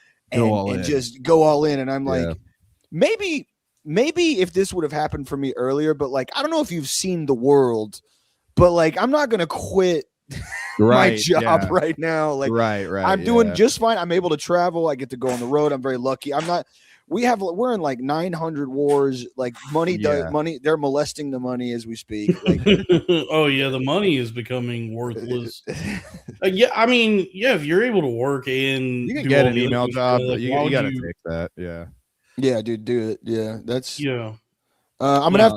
just go all in. And I'm like, maybe if this would have happened for me earlier, but like, I don't know if you've seen The World, but like, I'm not going to quit my job right now. Like, I'm doing just fine. I'm able to travel. I get to go on the road. I'm very lucky. We're in like 900 wars, like money, they're molesting the money as we speak. Like, oh yeah. The money is becoming worthless. I mean, if you're able to work and you can get an email job, you got to take that. Yeah. Yeah, dude, do it. Yeah. I'm gonna have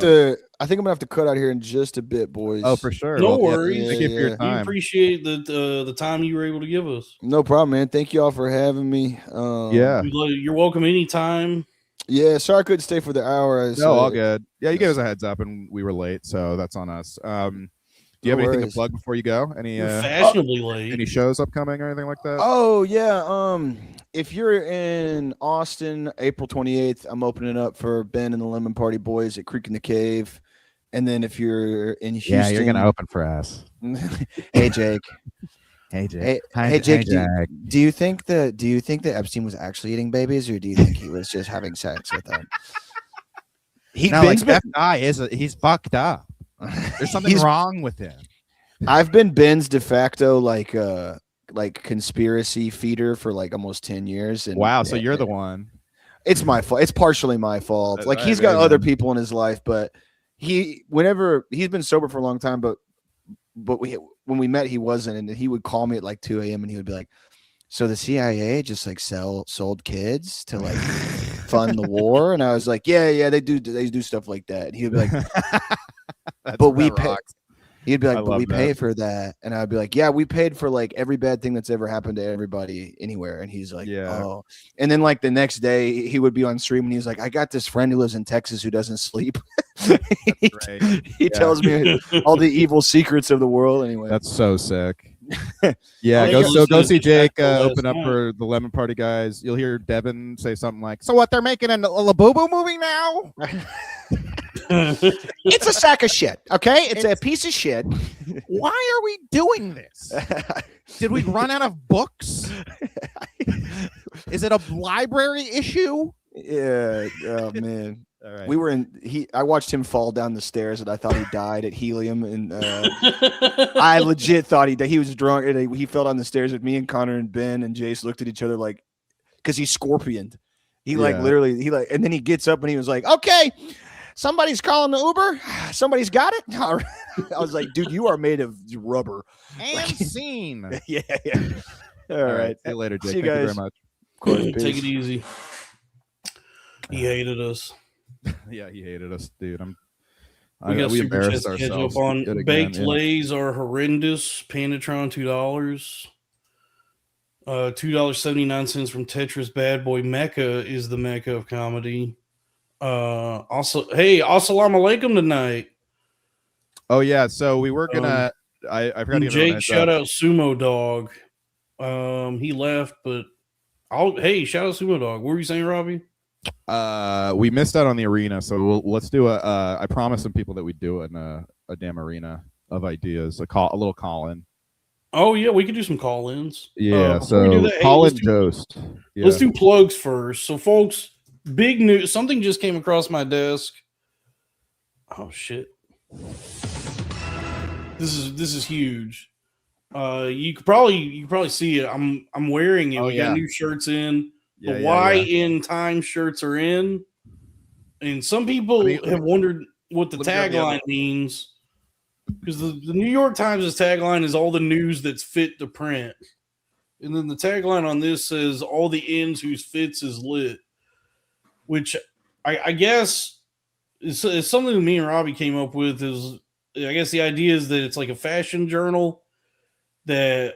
to cut out here in just a bit, boys. Oh, for sure. No worries. Thank you for your time. We appreciate the time you were able to give us. No problem, man. Thank you all for having me. You're welcome anytime. Yeah, sorry I couldn't stay for the hour. No, all good. Yeah, you gave us a heads up and we were late, so that's on us. Do you have anything to plug before you go? You're fashionably late. Any shows upcoming or anything like that? Oh yeah. If you're in Austin, April 28th, I'm opening up for Ben and the Lemon Party Boys at Creek in the Cave. And then if you're in Houston, you're gonna open for us. Hey Jake. Hey Jake. Hey Jake. Do you think that Epstein was actually eating babies, or do you think he was just having sex with them? He's fucked up. There's something wrong with him. I've been Ben's de facto like conspiracy feeder for like almost 10 years. And wow, so you're the one. It's my fault. It's partially my fault. Like he's Hey, got other man. people in his life, but whenever he's been sober for a long time, but when we met, he wasn't, and he would call me at like 2 a.m. and he would be like, "So the CIA just like sold kids to like fund the war?" And I was like, "Yeah, they do stuff like that." And he would be like, "But we pay." He'd be like, "But we pay for that," and I'd be like, "Yeah, we paid for like every bad thing that's ever happened to everybody anywhere." And he's like, Yeah. "Oh." And then like the next day, he would be on stream and he's like, "I got this friend who lives in Texas who doesn't sleep." He tells me all the evil secrets of the world. Anyway, that's so sick. Yeah, go see Jake open up for the Lemon Party guys. You'll hear Devin say something like, "So what? They're making a Labubu movie now?" It's a sack of shit. Okay, it's a piece of shit. Why are we doing this? Did we run out of books? Is it a library issue? Yeah. Oh man. All right. We were I watched him fall down the stairs and I thought he died at Helium, and I legit thought he was drunk, and he fell down the stairs with me and Connor and Ben, and Jace looked at each other like, because he scorpioned. He like literally and then he gets up and he was like, "Okay, somebody's calling the Uber. Somebody's got it." I was like, "Dude, you are made of rubber." And scene. Yeah. All right. See you later, Jake. See you Thank guys. you very much. Of course, Take it easy. He hated us. Yeah, he hated us, dude. We embarrassed ourselves. On baked lays are horrendous. Panatron $2. $2.79 from Tetris Bad Boy. Mecca is the Mecca of comedy. Also, hey, assalamu alaikum tonight. Oh yeah, so we were gonna. I forgot to Jake, shout out Sumo Dog. He left, but hey, shout out Sumo Dog. What were you saying, Robbie? We missed out on the arena, so let's do I promised some people that we'd do a damn arena of ideas, a little call-in. Oh yeah, we could do some call-ins. Yeah, so call-in Ghost. Yeah. Let's do plugs first. So, folks, big news. Something just came across my desk. Oh shit! This is huge. You could probably see it. I'm wearing it. We got new shirts in. The YN Time shirts are in, and some people have wondered what the tagline means, because the New York Times' tagline is all the news that's fit to print, and then the tagline on this says all the ends whose fits is lit, which I guess is something that me and Robbie came up with. Is I guess the idea is that it's like a fashion journal that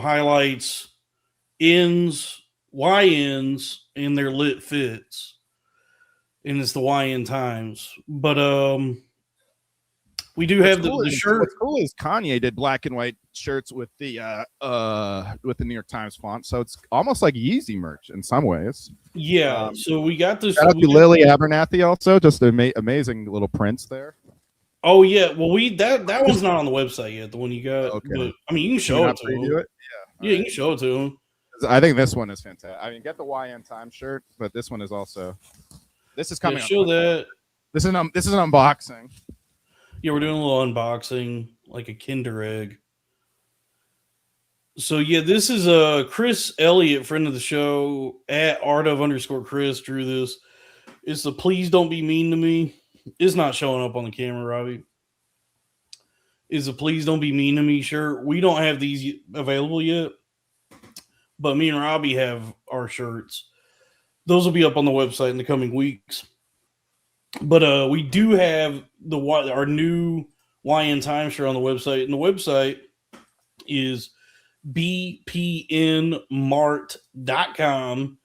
highlights ends, YNs, and their lit fits, and it's the YN Times. But we do have the shirt. What's cool is Kanye did black and white shirts with the New York Times font, so it's almost like Yeezy merch in some ways. Yeah, so we got this. Shout out to Lily Abernathy also, just amazing little prints there. Oh yeah, well that one's not on the website yet. The one you got, okay. But I mean you can show it to them. Yeah, you can show it to them. I think this one is fantastic. I mean, get the YN Time shirt, but this one is also. This is coming. Yeah, show that. This is an unboxing. Yeah, we're doing a little unboxing, like a Kinder Egg. So yeah, this is Chris Elliott, friend of the show, at @art_of_Chris drew this. It's the "Please Don't Be Mean to Me." It's not showing up on the camera, Robbie. It's a "Please Don't Be Mean to Me" shirt. We don't have these available yet, but me and Robbie have our shirts. Those will be up on the website in the coming weeks. But we do have our new YN Time shirt on the website, and the website is bpnmart.com.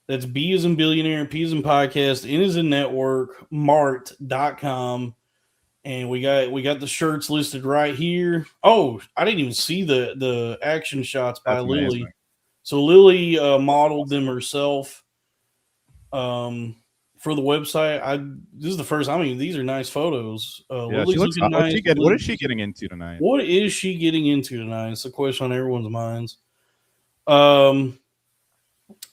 That's B as in billionaire, P as in podcast, N as in network, mart.com. And we got the shirts listed right here. Oh, I didn't even see the action shots by Lily. Amazing. So Lily modeled them herself for the website. This is the first. I mean, these are nice photos. Lily's looking nice. What is she getting into tonight? What is she getting into tonight? It's a question on everyone's minds.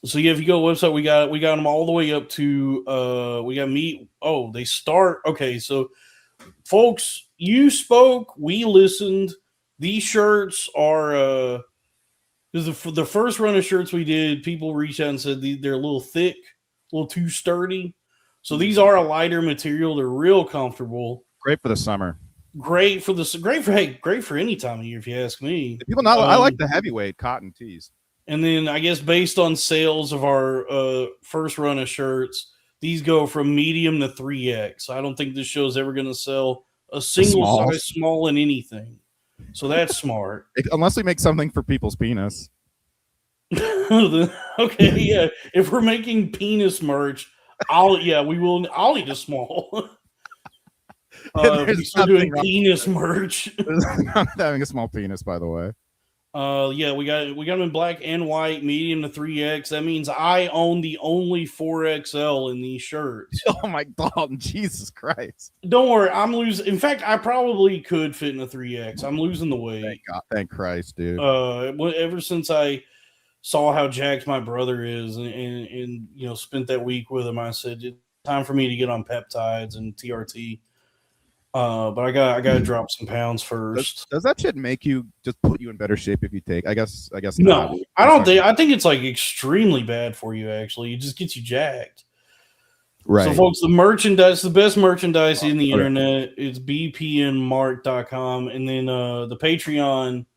So yeah, if you go to the website, we got them all the way up to we got meet. Oh, they start. Okay, so folks, you spoke, we listened. These shirts are the first run of shirts we did, people reached out and said they're a little thick, a little too sturdy. So these are a lighter material. They're real comfortable. Great for the summer. Great for any time of year, if you ask me. I like the heavyweight cotton tees. And then I guess based on sales of our first run of shirts, these go from medium to 3X. I don't think this show's ever going to sell a single size small in anything. So that's smart. Unless we make something for people's penis. Okay, yeah. If we're making penis merch, I'll eat a small. We start doing penis merch. Not having a small penis, by the way. Yeah, we got them in black and white, medium to 3X. That means I own the only 4XL in these shirts. Oh my God, Jesus Christ! Don't worry, I'm losing. In fact, I probably could fit in a 3X. I'm losing the weight. Thank God, thank Christ, dude. Ever since I saw how jacked my brother is, and spent that week with him, I said it's time for me to get on peptides and TRT. But I gotta drop some pounds first. Does that shit make you just put you in better shape if you take? I guess no. Not. I don't think. I think it's like extremely bad for you. Actually, it just gets you jacked. Right. So, folks, the merchandise, the best merchandise in the internet, it's bpnmark.com, and then the Patreon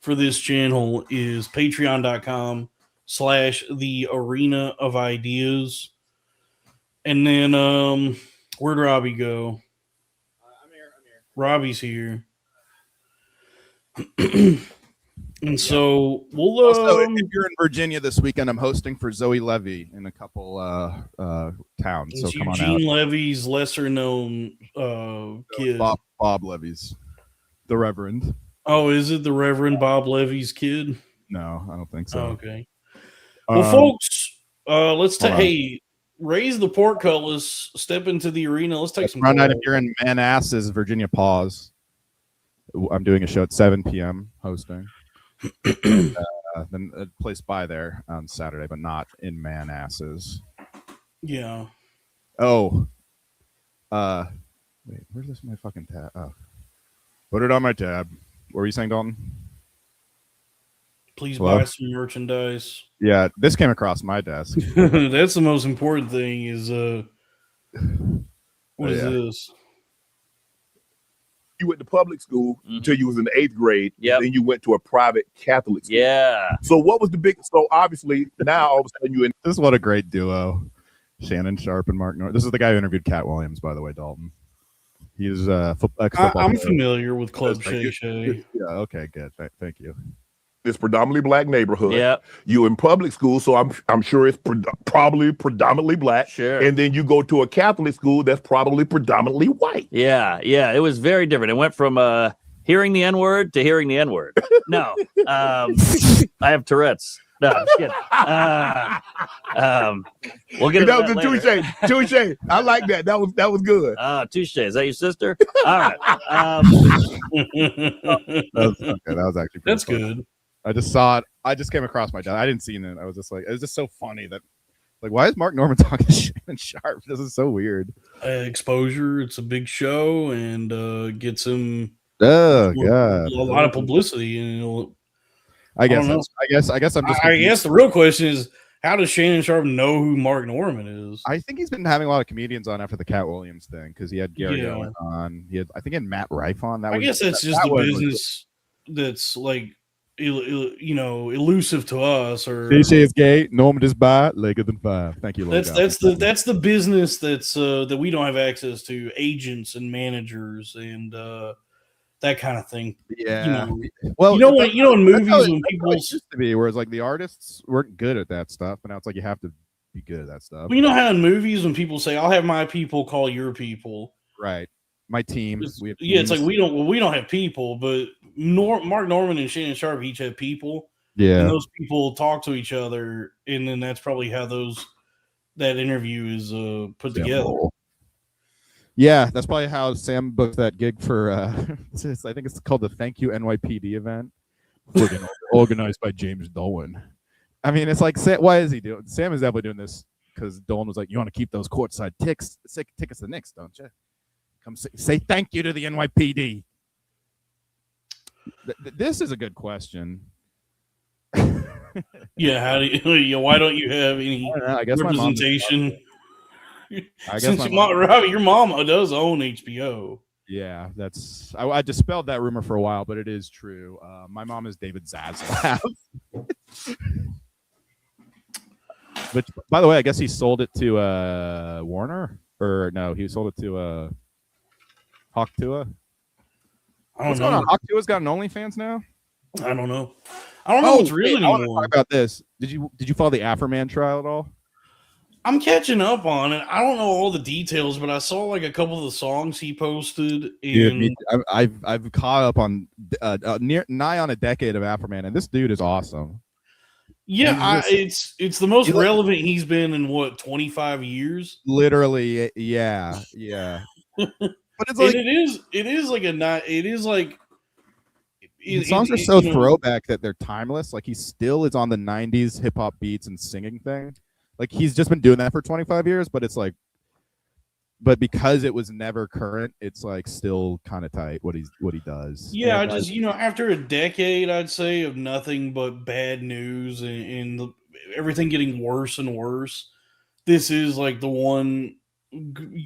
for this channel is patreon.com/the arena of ideas. And then where'd Robbie go? I'm here. Robbie's here. And so we'll also, if you're in Virginia this weekend, I'm hosting for Zoe Levy in a couple towns. So come on out. Eugene Levy's lesser known kid. Bob Levy's, the Reverend. Oh, is it the Reverend Bob Levy's kid? No, I don't think so. Oh, okay. Well, folks, let's raise the portcullis, step into the arena. Let's take some. Friday night, if you're in Manassas, Virginia, pause. I'm doing a show at 7 p.m. hosting. Then a place by there on Saturday, but not in Manassas. Yeah. Oh. Wait, where's this? My fucking tab? Oh. Put it on my tab. What were you saying, Dalton? Please buy some merchandise. Yeah, this came across my desk. That's the most important thing is what is this? You went to public school until you was in the 8th grade. Yeah. Then you went to a private Catholic school. Yeah. So what was the big? So obviously now all of a sudden you in. This is what a great duo, Shannon Sharp and Mark Norton. This is the guy who interviewed Cat Williams, by the way, Dalton. He's ex-football I'm player. familiar with Club Shay Shay. Yeah. Okay. Good. Thank you. This predominantly black neighborhood. Yeah. You in public school, so I'm sure it's probably predominantly black. Sure. And then you go to a Catholic school that's probably predominantly white. Yeah. It was very different. It went from hearing the N-word to hearing the N-word. No, I have Tourette's. No, I'm just kidding. We'll get that was a touche. I like that. That was good. Touche. Is that your sister? All right. That was actually that's funny. good. I just saw it. I just came across my desk. I didn't see it. I was just like, it was just so funny that, like, why is Mark Norman talking to Shannon Sharp? This is so weird. Exposure. It's a big show and gets him Oh God, a lot of publicity. And I guess I'm just. I guess the real question is, how does Shannon Sharp know who Mark Norman is? I think he's been having a lot of comedians on after the Cat Williams thing because he had Gary Owen on. I think he had Matt Rife on. I guess that's just the business that's like, elusive to us. Or they say it's gay. Norman is bi, legger than five. Thank you. That's the business that's that we don't have access to. Agents and managers and that kind of thing. Yeah. In movies when people used to be, whereas like the artists weren't good at that stuff, but now it's like you have to be good at that stuff. Well, you know how in movies when people say, "I'll have my people call your people," right? My team. It's like we don't have people, but Mark Norman and Shannon Sharp each have people. Yeah, and those people talk to each other, and then that's probably how that interview is put together. Yeah, that's probably how Sam booked that gig for. I think it's called the Thank You NYPD event, organized by James Dolan. I mean, it's like, why is he doing? Sam is definitely doing this because Dolan was like, "You want to keep those courtside tickets to Knicks, don't you? Come say thank you to the NYPD. This is a good question. Yeah, how do you? Why don't you have any I guess representation? I guess Since Robbie, your mom does own HBO. Yeah, I dispelled that rumor for a while, but it is true. My mom is David Zaslav. Which, by the way, I guess he sold it to Warner, or no, he sold it to Hawk Tua. What's going on? Hawk Tua's got an OnlyFans now. I don't know. I don't know what's real anymore. I want to talk about this. Did you follow the Afroman trial at all? I'm catching up on it. I don't know all the details, but I saw like a couple of the songs he posted. Dude, I've caught up on nigh on a decade of Afroman, and this dude is awesome. Yeah, it's the most relevant he's been in 25 years. Literally, yeah. But it's like it is like the songs are so throwback that they're timeless. Like he still is on the 90s hip hop beats and singing thing. Like he's just been doing that for 25 years, but it's like, but because it was never current, it's like still kind of tight what he does. Yeah, I just after a decade, I'd say, of nothing but bad news and everything getting worse and worse, this is like the one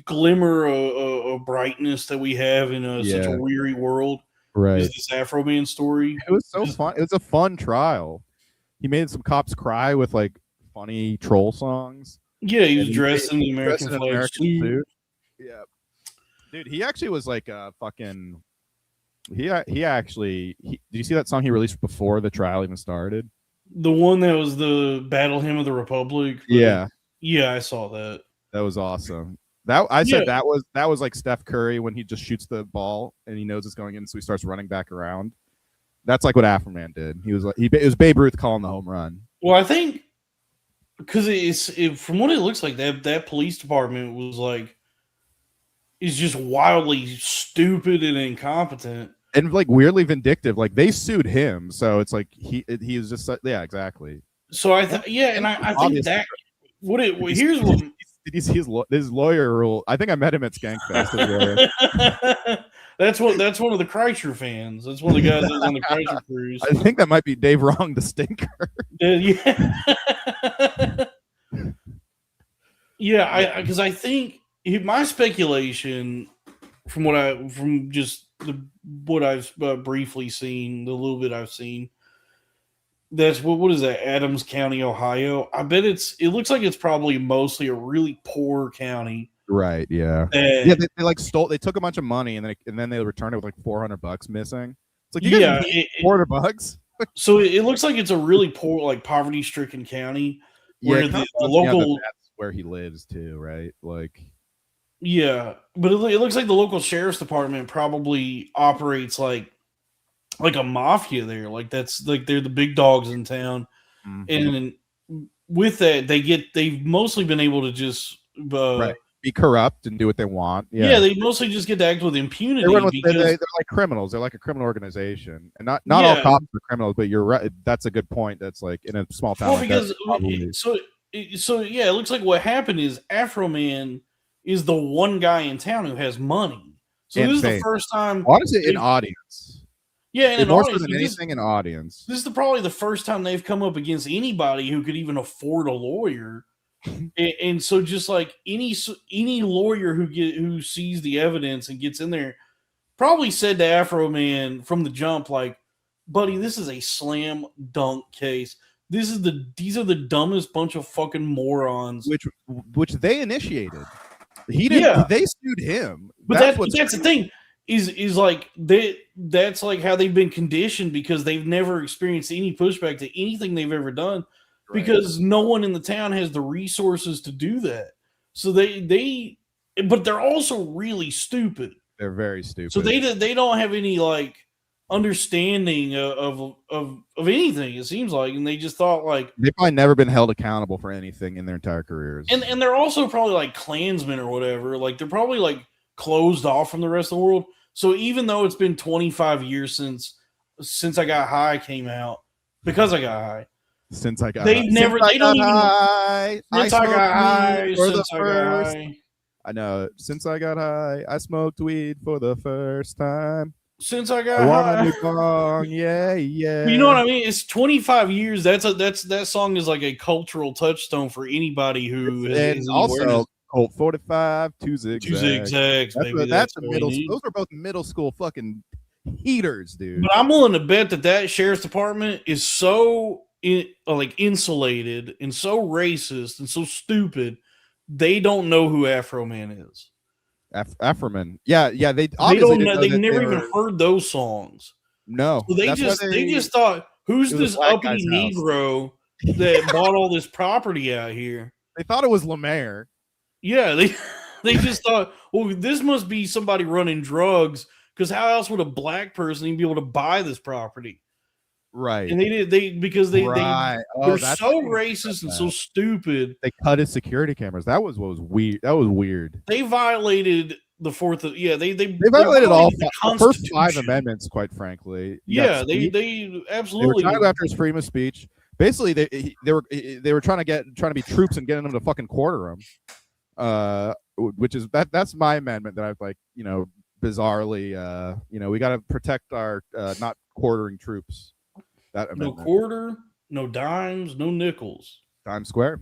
glimmer of brightness that we have in such a weary world. Right, is this Afroman story? It was so fun. It was a fun trial. He made some cops cry with like funny troll songs. Yeah, he was dressed in the American flag suit. Yeah, dude, he actually was like a fucking. He did you see that song he released before the trial even started? The one that was the Battle Hymn of the Republic. Yeah, I saw that. That was awesome. That was like Steph Curry when he just shoots the ball and he knows it's going in, so he starts running back around. That's like what Afroman did. He was like it was Babe Ruth calling the home run. Well, I think because from what it looks like, that police department is just wildly stupid and incompetent and like weirdly vindictive. Like they sued him, so it's like he was just exactly. So I think that here's what. Did you see his lawyer rule? I think I met him at Skankfest. That's one of the Kreischer fans. That's one of the guys that was on the Kreischer cruise. I think that might be Dave Wrong, the stinker. Because I think my speculation from what I've briefly seen, the little bit I've seen. That's what is that? Adams County, Ohio. I bet it looks like it's probably mostly a really poor county. Right. Yeah. They like stole. They took a bunch of money and then they returned it with like $400 missing. It's like $400. So it looks like it's a really poor, like poverty-stricken county. Where the local that's where he lives too, right? Like. Yeah, but it looks like the local sheriff's department probably operates like a mafia there. Like that's like they're the big dogs in town. Mm-hmm. And with that, they've mostly been able to just be corrupt and do what they want. Yeah, they mostly just get to act with impunity. They're like criminals. They're like a criminal organization, and not all cops are criminals. But you're right. That's a good point. That's like in a small town. Well, because it looks like what happened is Afroman is the one guy in town who has money. So this is the first time. Honestly, in audience. Yeah, and more than anything, in audience. This is probably the first time they've come up against anybody who could even afford a lawyer. and so, just like any lawyer who sees the evidence and gets in there, probably said to Afroman from the jump, like, "Buddy, this is a slam dunk case. These are the dumbest bunch of fucking morons." Which they initiated. He didn't. Yeah. They sued him. But that's the thing. Is like that's like how they've been conditioned because they've never experienced any pushback to anything they've ever done because no one in the town has the resources to do that. So but they're also really stupid. They're very stupid. So they don't have any like understanding of anything, it seems like, and they just thought like they've probably never been held accountable for anything in their entire careers. And they're also probably like Klansmen or whatever. Like they're probably like closed off from the rest of the world. So even though it's been 25 years since I Got High came out, because I got high. Since I got high. They don't even. Since I got high. I know. Since I got high, I smoked weed for the first time. Since I got I want a high. new song. Yeah, yeah. You know what I mean? It's 25 years. That song is like a cultural touchstone for anybody who and also Colt 45, two zigzags. Two zigzags, baby. That's a middle. Those are both middle school fucking heaters, dude. But I'm willing to bet that sheriff's department is so insulated and so racist and so stupid. They don't know who Afroman is. Afroman. Yeah. They don't know. They never even heard those songs. No. So they just thought, who's this uppity Negro that bought all this property out here? They thought it was Lemaire. Yeah, they just thought, well, this must be somebody running drugs, because how else would a black person even be able to buy this property? Right. And they're so racist and so stupid. They cut his security cameras. That was what was weird. That was weird. They violated the fourth. They violated all the first 5 amendments. Quite frankly. Yeah, they absolutely. They were trying to go after his freedom of speech. Basically, they were trying to be troops and getting them to fucking quarter him. Which is that's my amendment that I've bizarrely we got to protect our not quartering troops. No quarter, no dimes, no nickels. Times Square.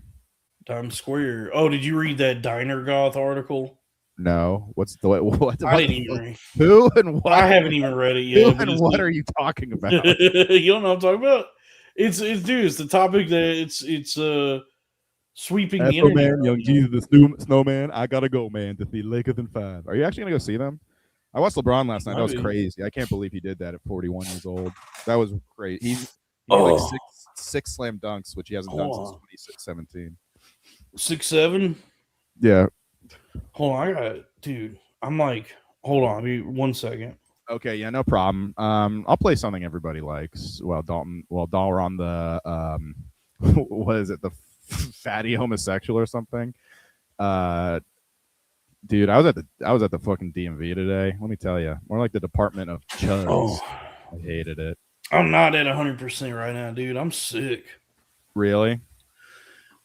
Oh, did you read that Diner Goth article? No. What? I didn't even read. Who and what? I haven't even read it yet. Who and what are you talking about? You don't know what I'm talking about? It's the topic that it's sweeping the internet. Man, Young Jesus, the Snowman. I gotta go, man, to see Lakers in 5. Are you actually gonna go see them? I watched LeBron last night. That was crazy. I can't believe he did that at 41 years old. That was great. He like six slam dunks, which he hasn't done since 2017. 6'7"? Yeah. Hold on, I'm like, hold on, be 1 second. Okay, yeah, no problem. I'll play something everybody likes. Dalton, we're on the what is it, the fatty homosexual or something? Dude, I was at the fucking DMV today. Let me tell you, more like the Department of Chuds. I hated it. I'm not at 100% right now, dude. I'm sick. Really?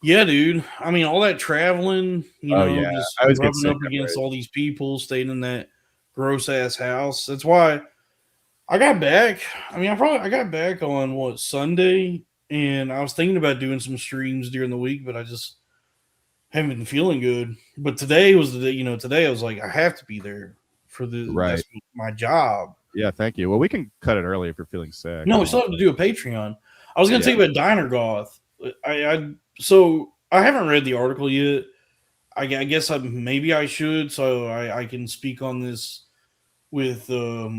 Yeah, dude. I mean, all that traveling, just I was rubbing up against all these people, staying in that gross ass house. That's why I got back. I mean, I got back on Sunday, and I was thinking about doing some streams during the week, but I just haven't been feeling good. But today was the day. Today I was like, I have to be there for that's my job. Yeah, thank you. Well, we can cut it early if you're feeling sick. No, we still have to do a Patreon. I was going to tell you about Diner Goth. So I haven't read the article yet. I guess maybe I should, so I can speak on this with. So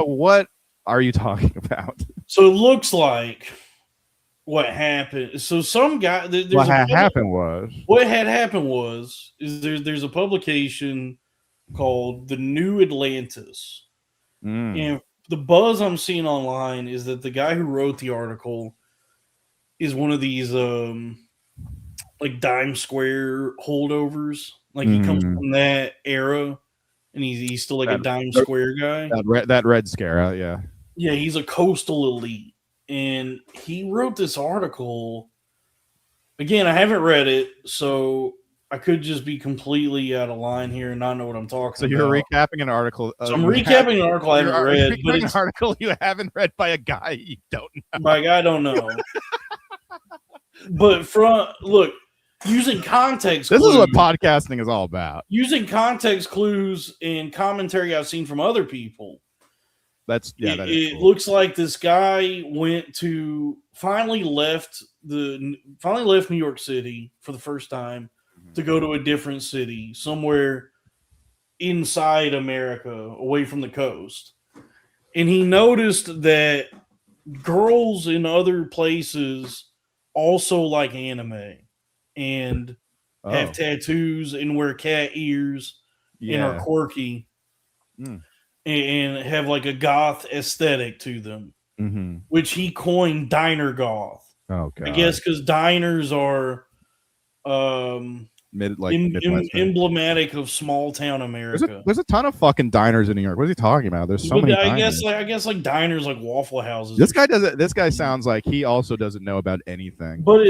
what are you talking about? So it looks like what happened. So some guy. What had happened was there's a publication called The New Atlantis, and the buzz I'm seeing online is that the guy who wrote the article is one of these like dime square holdovers. Like he comes from that era, and he's still like a dime square guy. That Red Scare, yeah. Yeah, he's a coastal elite, and he wrote this article. Again, I haven't read it, so I could just be completely out of line here and not know what I'm talking about. So you're recapping an article. So I'm recapping an article I haven't read. But it's an article you haven't read by a guy you don't know. By a guy I don't know. But using context clues. This is what podcasting is all about. Using context clues and commentary I've seen from other people. It looks like this guy finally left New York City for the first time to go to a different city, somewhere inside America, away from the coast. And he noticed that girls in other places also like anime and have tattoos and wear cat ears and are quirky and have like a goth aesthetic to them, which he coined Diner Goth. Oh, God. I guess because diners are emblematic of small town America. There's a ton of fucking diners in New York. What is he talking about? There's so many. I guess like diners, like Waffle Houses. This guy sounds like he also doesn't know about anything. But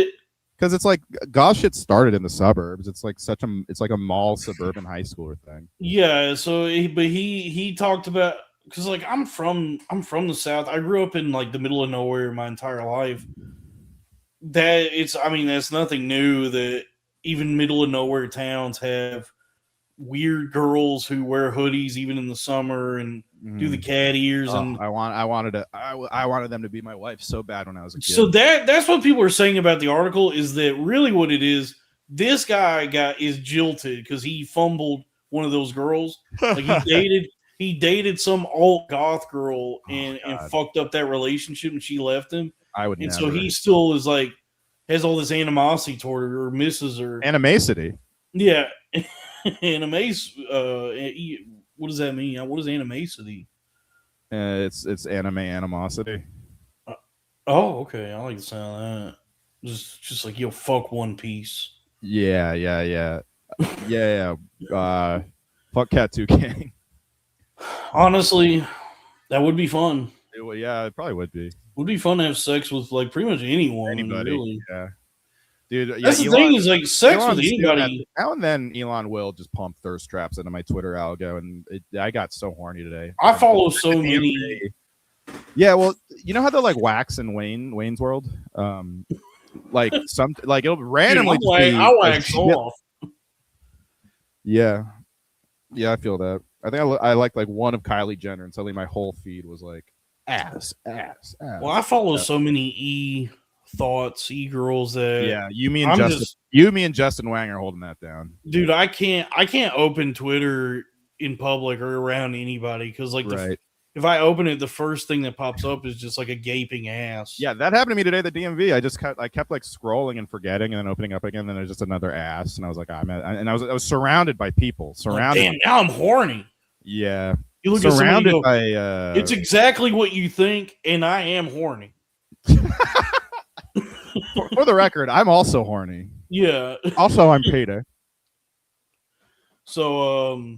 Because it's like goth shit started in the suburbs. It's like a mall suburban high schooler thing. Yeah. So, he talked about, because like I'm from the South. I grew up in like the middle of nowhere my entire life. That's nothing new that even middle of nowhere towns have weird girls who wear hoodies even in the summer and do the cat ears. And I wanted them to be my wife so bad when I was a kid. So that's what people are saying about the article, is that really what it is. This guy is jilted because he fumbled one of those girls. Like he dated some alt goth girl and fucked up that relationship, and she left him. I would. And never. so he still is like has all this animosity toward her or misses her. Animacity. Yeah. What does that mean? What is animacity? It's anime animosity. Oh, okay. I like the sound of that. Just like you'll fuck One Piece. Yeah. Fuck Cat 2 King. Honestly, that would be fun. It probably would be. Would be fun to have sex with like pretty much anyone. Anybody. Really. Yeah. Dude, that's the thing, is like sex with anybody. Now and then Elon will just pump thirst traps into my Twitter algo, and I got so horny today. I follow so many. Yeah, well, you know how they're like wax in Wayne's World? Like it'll randomly. Dude, I'll wax off. Yeah, I feel that. I think I liked like one of Kylie Jenner, and suddenly my whole feed was like ass. Well, I follow so many thoughts, girls that you, me and Justin Wang are holding that down. Dude, I can't open Twitter in public or around anybody because like if I open it, the first thing that pops up is just like a gaping ass. Yeah, that happened to me today at the DMV. I kept like scrolling and forgetting, and then opening up again, and then there's just another ass, and I was like, I was surrounded by people. Surrounded. Damn, now I'm horny. Yeah, you look surrounded by. It's exactly what you think, and I am horny. For the record, I'm also horny. Yeah. Also, I'm Peter. So,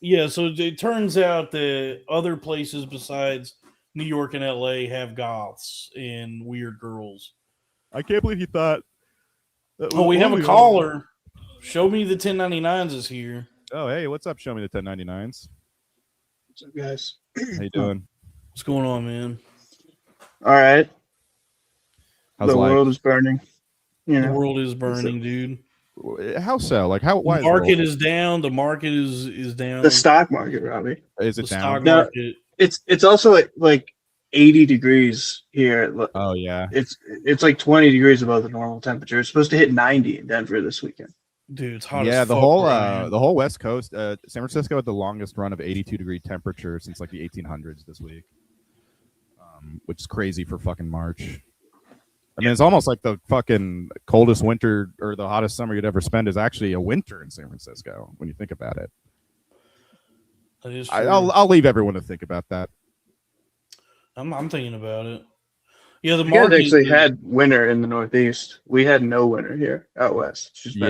so it turns out that other places besides New York and LA have goths and weird girls. I can't believe you thought. We have a caller. Show me the 1099s is here. Oh, hey, what's up? Show me the 1099s. What's up, guys? How you doing? What's going on, man? All right. How's the life? World is burning. The world is burning, dude. How so? Like how? Why the market is down. The market is down. The stock market, Robbie. Is it down? Stock market. It's also like 80 degrees here. Oh yeah. It's like 20 degrees above the normal temperature. It's supposed to hit 90 in Denver this weekend. Dude, it's hot. Yeah, as the fuck whole whole West Coast, San Francisco had the longest run of 82-degree temperature since like the 1800s this week, which is crazy for fucking March. I mean, it's almost like the fucking coldest winter or the hottest summer you'd ever spend is actually a winter in San Francisco when you think about it. That is true. I'll leave everyone to think about that. I'm thinking about it. Yeah, the market market actually had winter in the Northeast. We had no winter here out west. It's just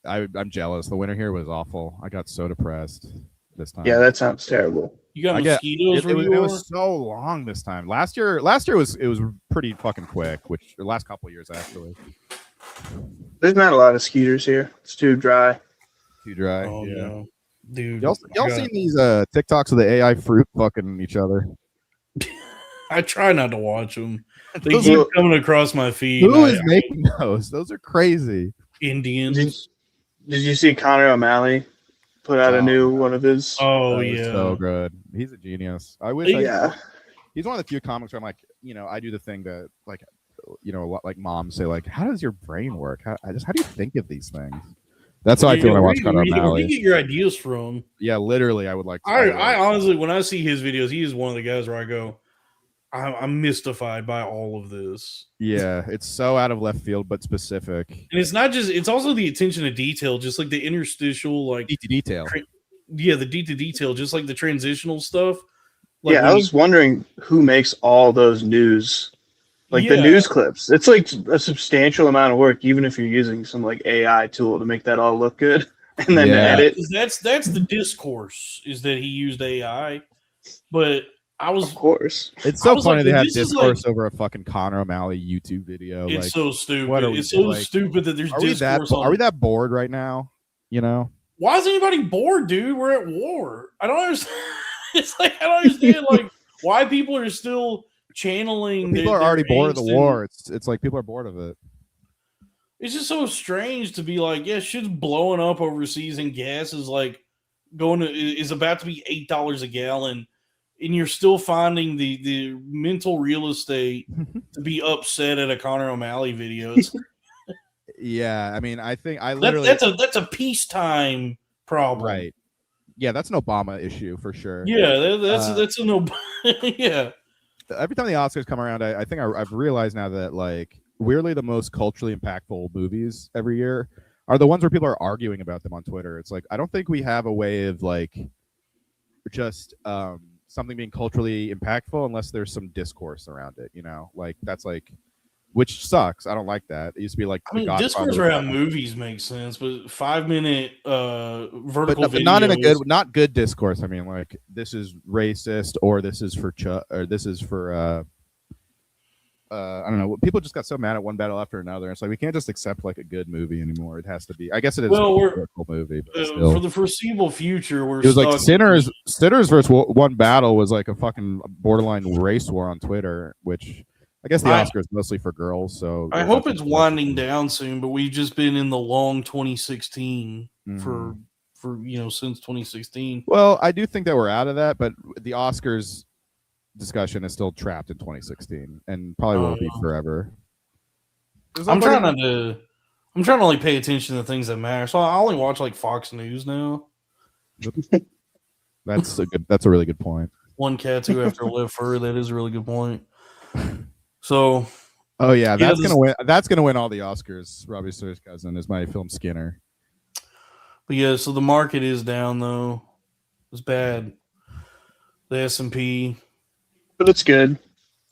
I'm jealous. The winter here was awful. I got so depressed this time. Yeah, that sounds terrible. You got mosquitoes. It was so long this time. Last year it was pretty fucking quick. Which the last couple of years actually. There's not a lot of skeeters here. It's too dry. Oh, yeah, no. Dude. Y'all seen these TikToks of the AI fruit fucking each other? I try not to watch them. They keep coming across my feed. Who is making those? Those are crazy. Indians. Did you see Connor O'Malley put out a new one of his? Oh yeah, so good. He's a genius. I wish. He's one of the few comics where I'm like, I do the thing that like, a lot like moms say like, how does your brain work? How do you think of these things? That's how I feel when I watch Connor O'Malley. Where do you get your ideas from? Yeah, literally, I would like. I honestly, when I see his videos, he is one of the guys where I go, I'm mystified by all of this. Yeah, it's so out of left field, but specific. And it's not just, it's also the attention to detail, just like the interstitial, like detail. The detail, just like the transitional stuff. Like I was wondering who makes all those news, like the news clips. It's like a substantial amount of work, even if you're using some like AI tool to make that all look good and then edit. That's the discourse is that he used AI, but Of course. It's so funny like, they had this is discourse over a fucking Conor O'Malley YouTube video. It's like, so stupid. what are we It's so like, stupid that there's are we discourse. are we that bored right now? You know? Why is anybody bored, dude? We're at war. I don't understand. It's like I don't understand like why people are still channeling. People are already bored of the war. It's like people are bored of it. It's just so strange to be like, yeah, shit's blowing up overseas and gas is like is about to be $8 a gallon, and you're still finding the mental real estate to be upset at a Conor O'Malley video. Yeah, I mean, I think that's a peacetime problem, right? Yeah, that's an Obama issue for sure. Yeah, that's an Obama. Yeah. Every time the Oscars come around, I think I've realized now that like weirdly the most culturally impactful movies every year are the ones where people are arguing about them on Twitter. It's like I don't think we have a way of like just something being culturally impactful unless there's some discourse around it. You know, like that's like. Which sucks. I don't like that. It used to be like discourse around movies makes sense, but 5-minute vertical but not in a not good discourse. I mean, like this is racist, or this is for or this is for I don't know. People just got so mad at One Battle After Another. It's like we can't just accept like a good movie anymore. It has to be. I guess it is a historical movie, but for the foreseeable future, it was like Sinners versus One Battle was like a fucking borderline race war on Twitter, which. I guess the Oscar is mostly for girls, so I hope it's winding down soon. But we've just been in the long 2016 for since 2016. Well, I do think that we're out of that, but the Oscars discussion is still trapped in 2016 and probably will be forever. I'm trying to only pay attention to things that matter, so I only watch like Fox News now. That's a really good point. One cat, two after a live fur. That is a really good point. So, oh yeah, that's gonna win. That's gonna win all the Oscars. Robbie Sawyer cousin is my film Skinner. But yeah, so the market is down though. It's bad. The S&P, but it's good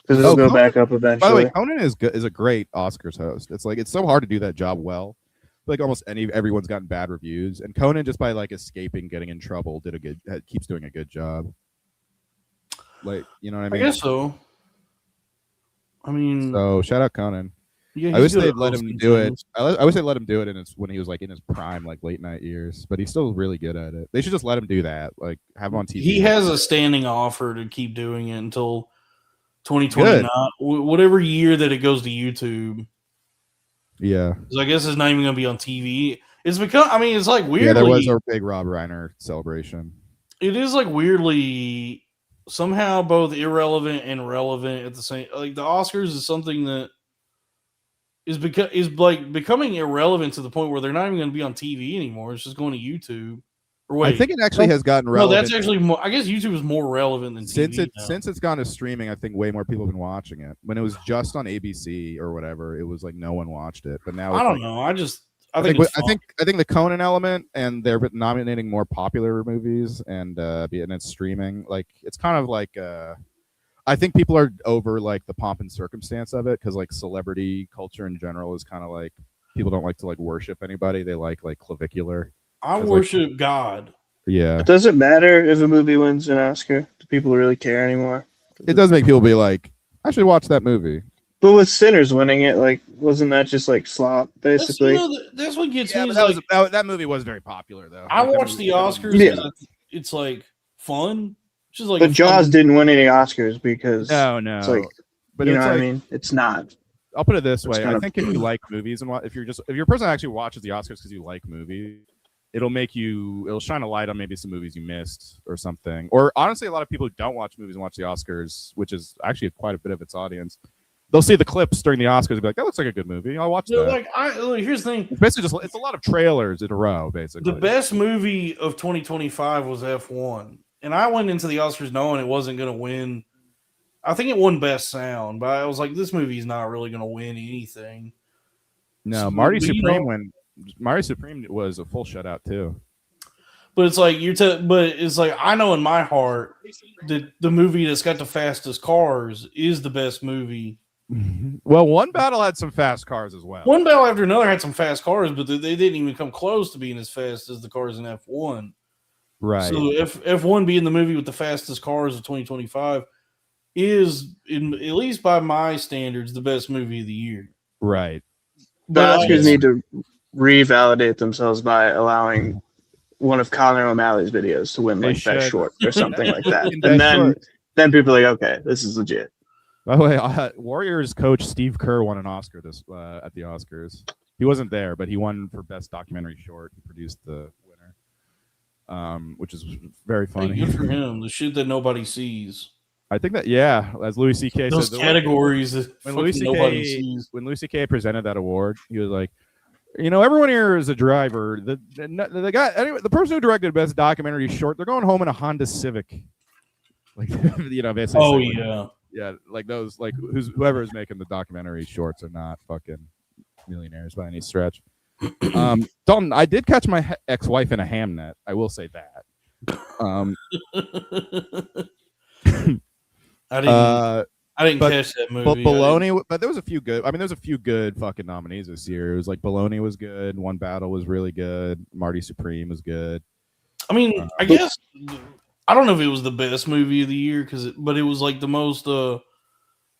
because it'll go back up eventually. By the way, Conan is a great Oscars host. It's like it's so hard to do that job well. Like almost everyone's gotten bad reviews, and Conan just by like escaping getting in trouble keeps doing a good job. Like you know what I mean? I guess so. I mean, so shout out Conan. Yeah, I wish they'd let him do it. I wish they let him do it when he was like in his prime, like late night years. But he's still really good at it. They should just let him do that. Like have him on TV. He has a standing offer to keep doing it until 2029, whatever year that it goes to YouTube. Yeah, because I guess it's not even going to be on TV. It's because it's like weirdly. Yeah, there was a big Rob Reiner celebration. It is like weirdly. Somehow both irrelevant and relevant at the same. Like the Oscars is something that is becoming irrelevant to the point where they're not even going to be on TV anymore. It's just going to YouTube. Or wait, I think it actually has gotten relevant. No, that's actually more. I guess YouTube is more relevant than TV since it's gone to streaming. I think way more people have been watching it. When it was just on ABC or whatever, it was like no one watched it. But now I don't know. I think the Conan element, and they're nominating more popular movies, and it's streaming. Like it's kind of like I think people are over like the pomp and circumstance of it because like celebrity culture in general is kind of like people don't like to like worship anybody. They like clavicular. I worship God. Yeah. It doesn't matter if a movie wins an Oscar. Do people really care anymore? It does make people be like, I should watch that movie. But with Sinners winning it, like, wasn't that just like slop, basically? That's what gets me. That movie was very popular, though. I watched the Oscars. It's like fun. It's just like. But Jaws didn't win any Oscars because no. It's like, but you know what I mean? It's not. I'll put it this way: I think if you like movies and if you're a person that actually watches the Oscars because you like movies, it'll shine a light on maybe some movies you missed or something. Or honestly, a lot of people who don't watch movies and watch the Oscars, which is actually quite a bit of its audience. They'll see the clips during the Oscars and be like, that looks like a good movie. I'll watch that. Here's the thing. It's basically it's a lot of trailers in a row, basically. The best movie of 2025 was F1. And I went into the Oscars knowing it wasn't going to win. I think it won Best Sound, but I was like, this movie's not really going to win anything. No, so, Marty Supreme was a full shutout too. But it's like I know in my heart that the movie that's got the fastest cars is the best movie. Well, One Battle had some fast cars as well. One Battle After Another had some fast cars, but they didn't even come close to being as fast as the cars in F1. Right. So F1 being the movie with the fastest cars of 2025 is, at least by my standards, the best movie of the year. Right. The Oscars need to revalidate themselves by allowing one of Conor O'Malley's videos to win like best short or something like that, and then people are like, okay, this is legit. By the way, Warriors coach Steve Kerr won an Oscar at the Oscars. He wasn't there, but he won for best documentary short. He produced the winner, which is very funny. Hey, good for him. The shit that nobody sees. I think that as Louis C.K. those said, categories when Louis C.K. presented that award, he was like, everyone here is a driver. The guy, anyway, the person who directed best documentary short, they're going home in a Honda Civic. Like, basically. Oh like, yeah. Yeah, like those, like whoever is making the documentary shorts are not fucking millionaires by any stretch. Dalton, I did catch my ex-wife in a ham net. I will say that. I didn't catch that movie. But Bologna, but there was a few good. I mean, there's a few good fucking nominees this year. It was like Bologna was good. One Battle was really good. Marty Supreme was good. I mean, I guess I don't know if it was the best movie of the year but it was like the most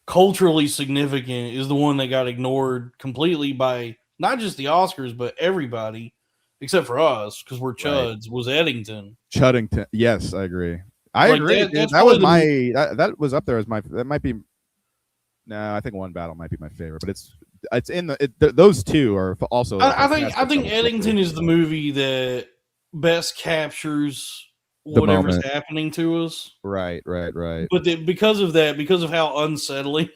culturally significant. Is the one that got ignored completely by not just the Oscars but everybody except for us because we're chuds. Right. Was Eddington? Chuddington. Yes, I agree. I agree. That was that was up there as my. That might be. No, I think One Battle might be my favorite, but it's in those two are also. I think Eddington is the movie that best captures whatever's happening to us. Right. But because of how unsettling,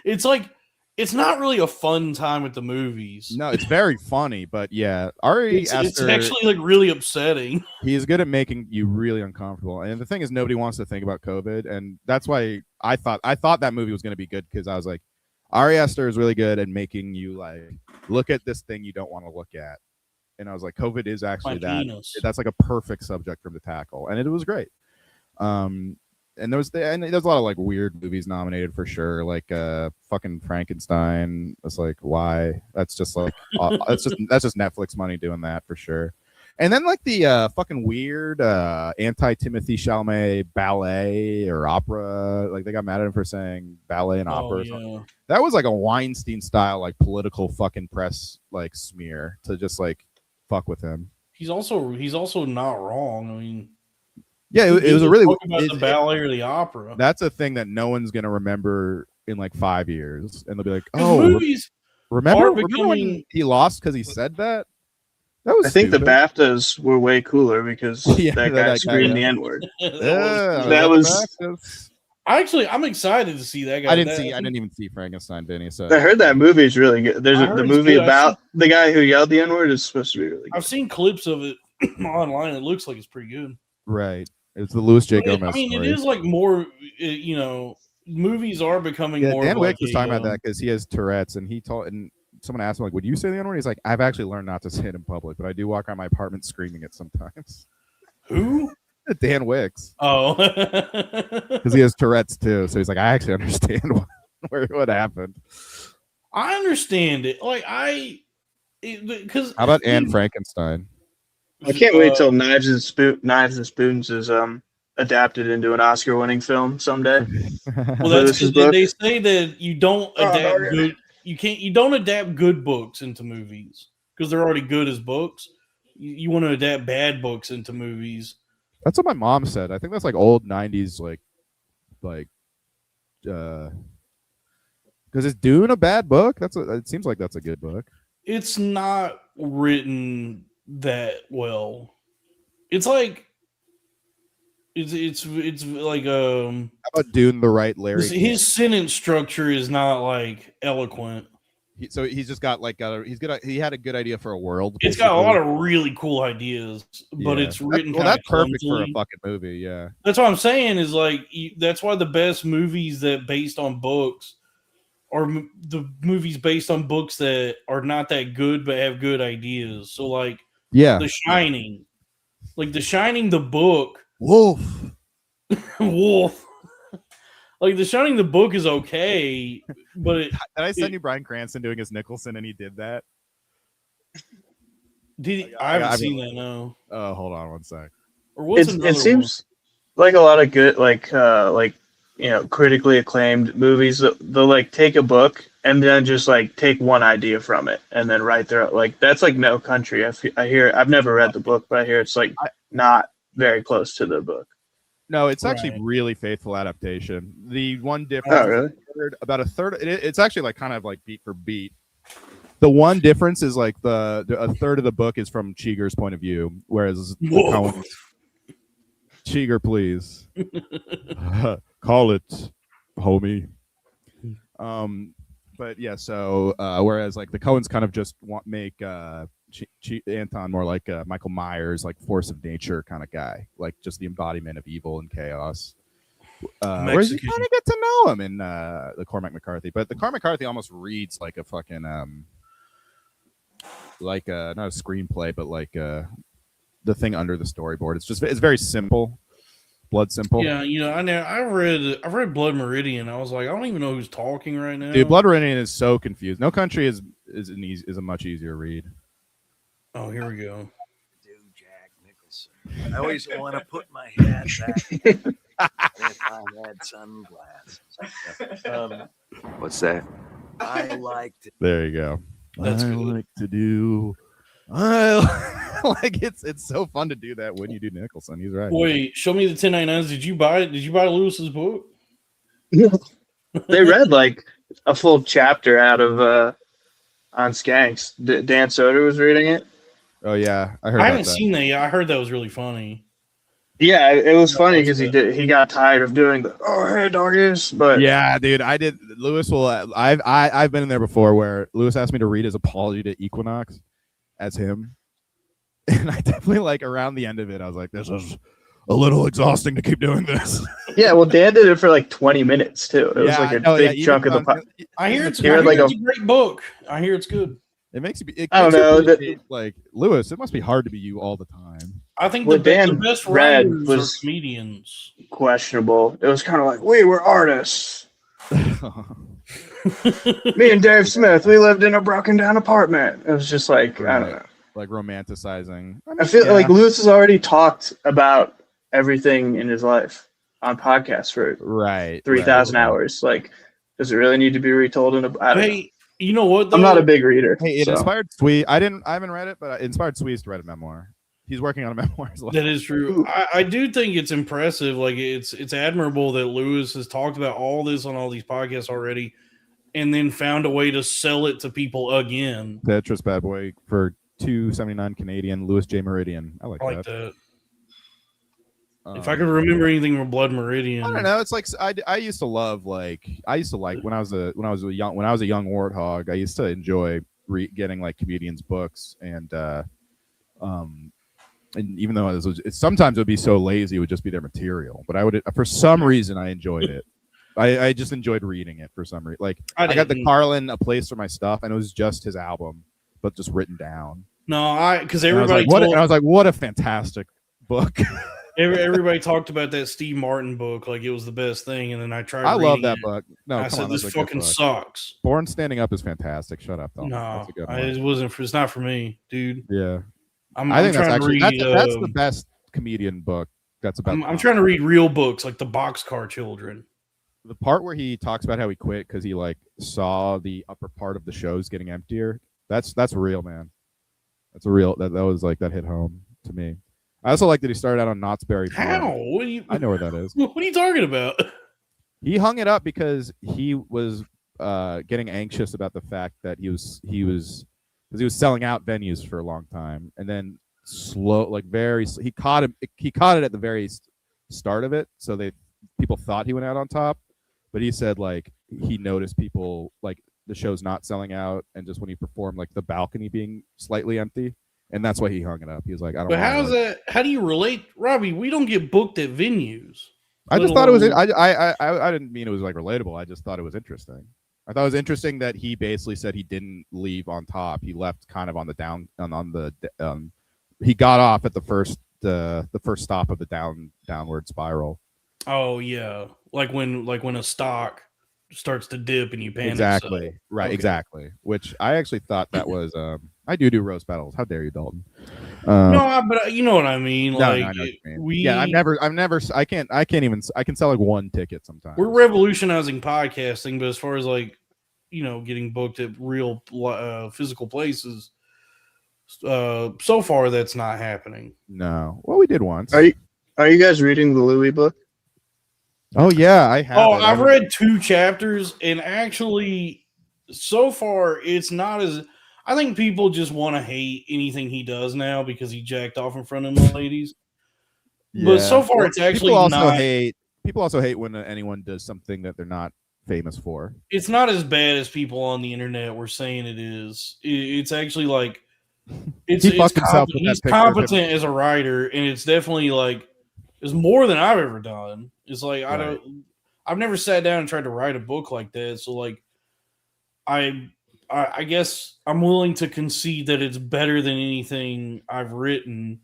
it's like it's not really a fun time at the movies. No, it's very funny, but yeah, Ari Aster, it's actually like really upsetting. He is good at making you really uncomfortable, and the thing is, nobody wants to think about COVID, and that's why I thought that movie was going to be good because I was like, Ari Aster is really good at making you like look at this thing you don't want to look at, and I was like, COVID is actually that's like a perfect subject for him to tackle, and it was great. And there was a lot of like weird movies nominated for sure, like fucking Frankenstein. It's like why? That's just like that's just Netflix money doing that for sure. And then like the fucking weird anti-Timothy Chalamet ballet or opera, like they got mad at him for saying ballet and opera. Or something. That was like a Weinstein style like political fucking press like smear to just like fuck with him. He's also not wrong. I mean. Yeah, it was a really about the ballet or the opera. That's a thing that no one's gonna remember in like 5 years, and they'll be like, "Oh, remember when he lost because he said that?" That was. I think the BAFTAs were way cooler because that guy screamed the N-word. That was. I'm excited to see that guy. I didn't even see Frankenstein, Vinny. So I heard that movie is really good. There's the movie about the guy who yelled the N-word is supposed to be really good. I've seen clips of it online. It looks like it's pretty good. Right. It's the Louis J. Gomez story. It is like more, movies are becoming more. Dan Wick was talking about that because he has Tourette's, and someone asked him like, "Would you say the N-word?" He's like, "I've actually learned not to say it in public, but I do walk around my apartment screaming it sometimes." Who? Dan Wicks. Oh, because he has Tourette's too. So he's like, I actually understand what happened. I understand it. Like because how about Anne Frankenstein? I can't wait till Knives and Spoons is adapted into an Oscar-winning film someday. Well, they say that you don't adapt good. You don't adapt good books into movies because they're already good as books. You want to adapt bad books into movies. That's what my mom said. I think that's like old 90s, like, because is Dune a bad book? It seems like that's a good book. It's not written that well. It's like it's like how about Dune the right Larry? His sentence structure is not like eloquent. So he's just got he had a good idea for a world. It's got a lot of really cool ideas, but it's written that's perfect clumsily. for a fucking movie. Yeah, that's what I'm saying. Is like that's why the best movies that based on books are the movies based on books that are not that good but have good ideas. So like The Shining, the book. Wolf. Like The Shining, the book is okay, but did I send you Bryan Cranston doing his Nicholson and he did that? I haven't seen that. No. Oh, hold on one sec. Or what's it seems like a lot of good, like critically acclaimed movies. They'll like take a book and then just like take one idea from it and then write their like that's like No Country. I hear I've never read the book, but I hear it's like not very close to the book. No, it's actually really faithful adaptation. The one difference, about a third. It's actually like kind of like beat for beat. The one difference is like a third of the book is from Cheeger's point of view, whereas the Coens, Cheeger, please call it, homie. But yeah, so whereas like the Coens kind of just make Anton more like Michael Myers, like force of nature kind of guy, like just the embodiment of evil and chaos. Whereas you kind of get to know him in the Cormac McCarthy, but the Cormac McCarthy almost reads like a fucking like not a screenplay, but like the thing under the storyboard. It's very simple, blood simple. Yeah, I've read Blood Meridian. I was like, I don't even know who's talking right now. Dude, Blood Meridian is so confused. No Country is a much easier read. Oh, here we go. Dude, Jack Nicholson. I always want to put my hat back if I had sunglasses. What's that? I like to. There you go. That's I good. like to do. Like it's so fun to do that when you do Nicholson. He's right. Wait, show me the 1099s. Did you buy Lewis's book? They read like a full chapter out of on Skanks. Dan Soder was reading it. Oh yeah, I heard. I haven't seen that yet. I heard that was really funny. Yeah, it was funny because he got tired of doing the hey doggies, but yeah, dude, I did. Lewis will. I've been in there before where Lewis asked me to read his apology to Equinox as him, and I definitely like around the end of it, I was like, this is a little exhausting to keep doing this. Yeah, well, Dan did it for like 20 minutes too. It was like a big chunk of the. I hear it's like a great book. I hear it's good. It makes you. I don't know. Like Lewis, it must be hard to be you all the time. I think what Dan the best read writers was are comedians. Questionable. It was kind of like we were artists. Me and Dave Smith, we lived in a broken down apartment. It was just like I don't know, like romanticizing. I feel like Lewis has already talked about everything in his life on podcasts for 3,000 hours. Like, does it really need to be retold in a? I don't know. You know what? Though? I'm not a big reader. Hey, it inspired Sweet. I haven't read it, but it inspired Sweet to write a memoir. He's working on a memoir as well. That is true. I do think it's impressive. Like it's admirable that Lewis has talked about all this on all these podcasts already, and then found a way to sell it to people again. Tetris Bad Boy for $2.79 Canadian. Louis J. Meridian. I like that. If I could remember anything from Blood Meridian, I don't know. It's like I used to like when I was a young warthog. I used to enjoy getting like comedians' books and even though sometimes it would be so lazy, it would just be their material. But I would, for some reason, I enjoyed it. I just enjoyed reading it for some reason. Like I got the Carlin A Place for My Stuff, and it was just his album, but just written down. No, because everybody I was like, what a fantastic book. Everybody talked about that Steve Martin book like it was the best thing, and then I tried. I love that book. No, I said this fucking sucks. Born Standing Up is fantastic. Shut up, though. No, it wasn't. It's not for me, dude. Yeah, I think that's actually that's the best comedian book. That's about. I'm trying to read real books like the Boxcar Children. The part where he talks about how he quit because he like saw the upper part of the shows getting emptier. That's real, man. That's a real. That was like that hit home to me. I also like that he started out on Knott's Berry Farm. How? I know where that is. What are you talking about? He hung it up because he was getting anxious about the fact that he was selling out venues for a long time, and then he caught it at the very start of it, so people thought he went out on top, but he said like he noticed people like the show's not selling out, and just when he performed like the balcony being slightly empty. And that's why he hung it up. He was like, I don't know. But how do you relate, Robbie? We don't get booked at venues. I just thought it was, I didn't mean it was like relatable. I just thought it was interesting. I thought it was interesting that he basically said he didn't leave on top. He left kind of on the he got off at the first stop of the downward spiral. Oh yeah. Like when a stock starts to dip and you panic. Exactly. Right. Okay. Exactly. Which I actually thought that was, I do roast battles. How dare you, Dalton? But you know what I mean. No, Like no, I know what you mean. Yeah, I've never. I can't even. I can sell like one ticket sometimes. We're revolutionizing podcasting, but as far as like, getting booked at real physical places, so far that's not happening. No. Well, we did once. Are you guys reading the Louis book? Oh yeah, I have. I've read 2 chapters, and actually, so far it's not as. I think people just want to hate anything he does now because he jacked off in front of the ladies. Yeah. But so far, it's actually People also hate when anyone does something that they're not famous for. It's not as bad as people on the internet were saying it is. It's actually like he's competent as a writer, and it's definitely like it's more than I've ever done. It's like I've never sat down and tried to write a book like that. So like I guess I'm willing to concede that it's better than anything I've written,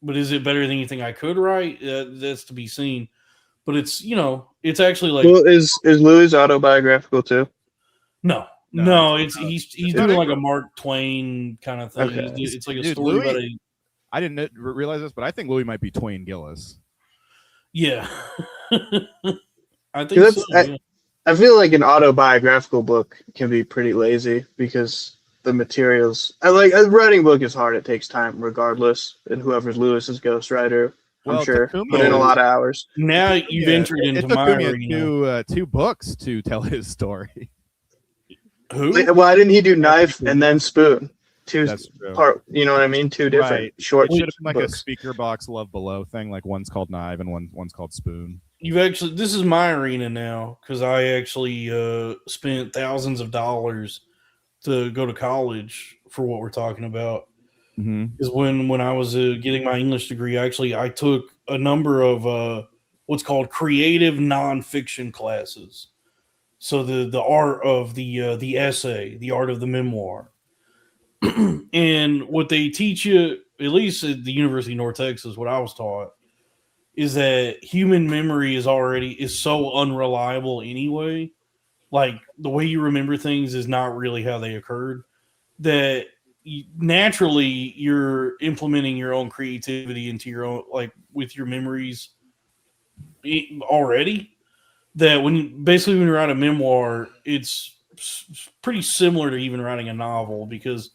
but is it better than anything I could write? That's to be seen. But it's it's actually like. Well, is Louis autobiographical too? No. He's doing like a Mark Twain kind of thing. Okay. It's like a story about a. I didn't realize this, but I think Louis might be Twain Gillis. Yeah, I think so. Yeah. I feel like an autobiographical book can be pretty lazy because the materials. Writing a book is hard. It takes time, regardless. And whoever's Lewis's ghostwriter, I'm sure, put in a lot of hours. Now you've entered into my arena. 2 books to tell his story. Who? Why didn't he do Knife and then Spoon? 2 part. You know what I mean? 2 different short. It should have been like a speaker box Love Below thing. Like one's called Knife and one's called Spoon. This is my arena now because I actually spent thousands of dollars to go to college for what we're talking about. Mm-hmm. Is when I was getting my English degree. Actually, I took a number of what's called creative nonfiction classes. So the art of the essay, the art of the memoir, and what they teach you, at least at the University of North Texas, what I was taught, is that human memory is so unreliable anyway. Like the way you remember things is not really how they occurred. That naturally you're implementing your own creativity into your own, like with your memories already. That when you write a memoir, it's pretty similar to even writing a novel because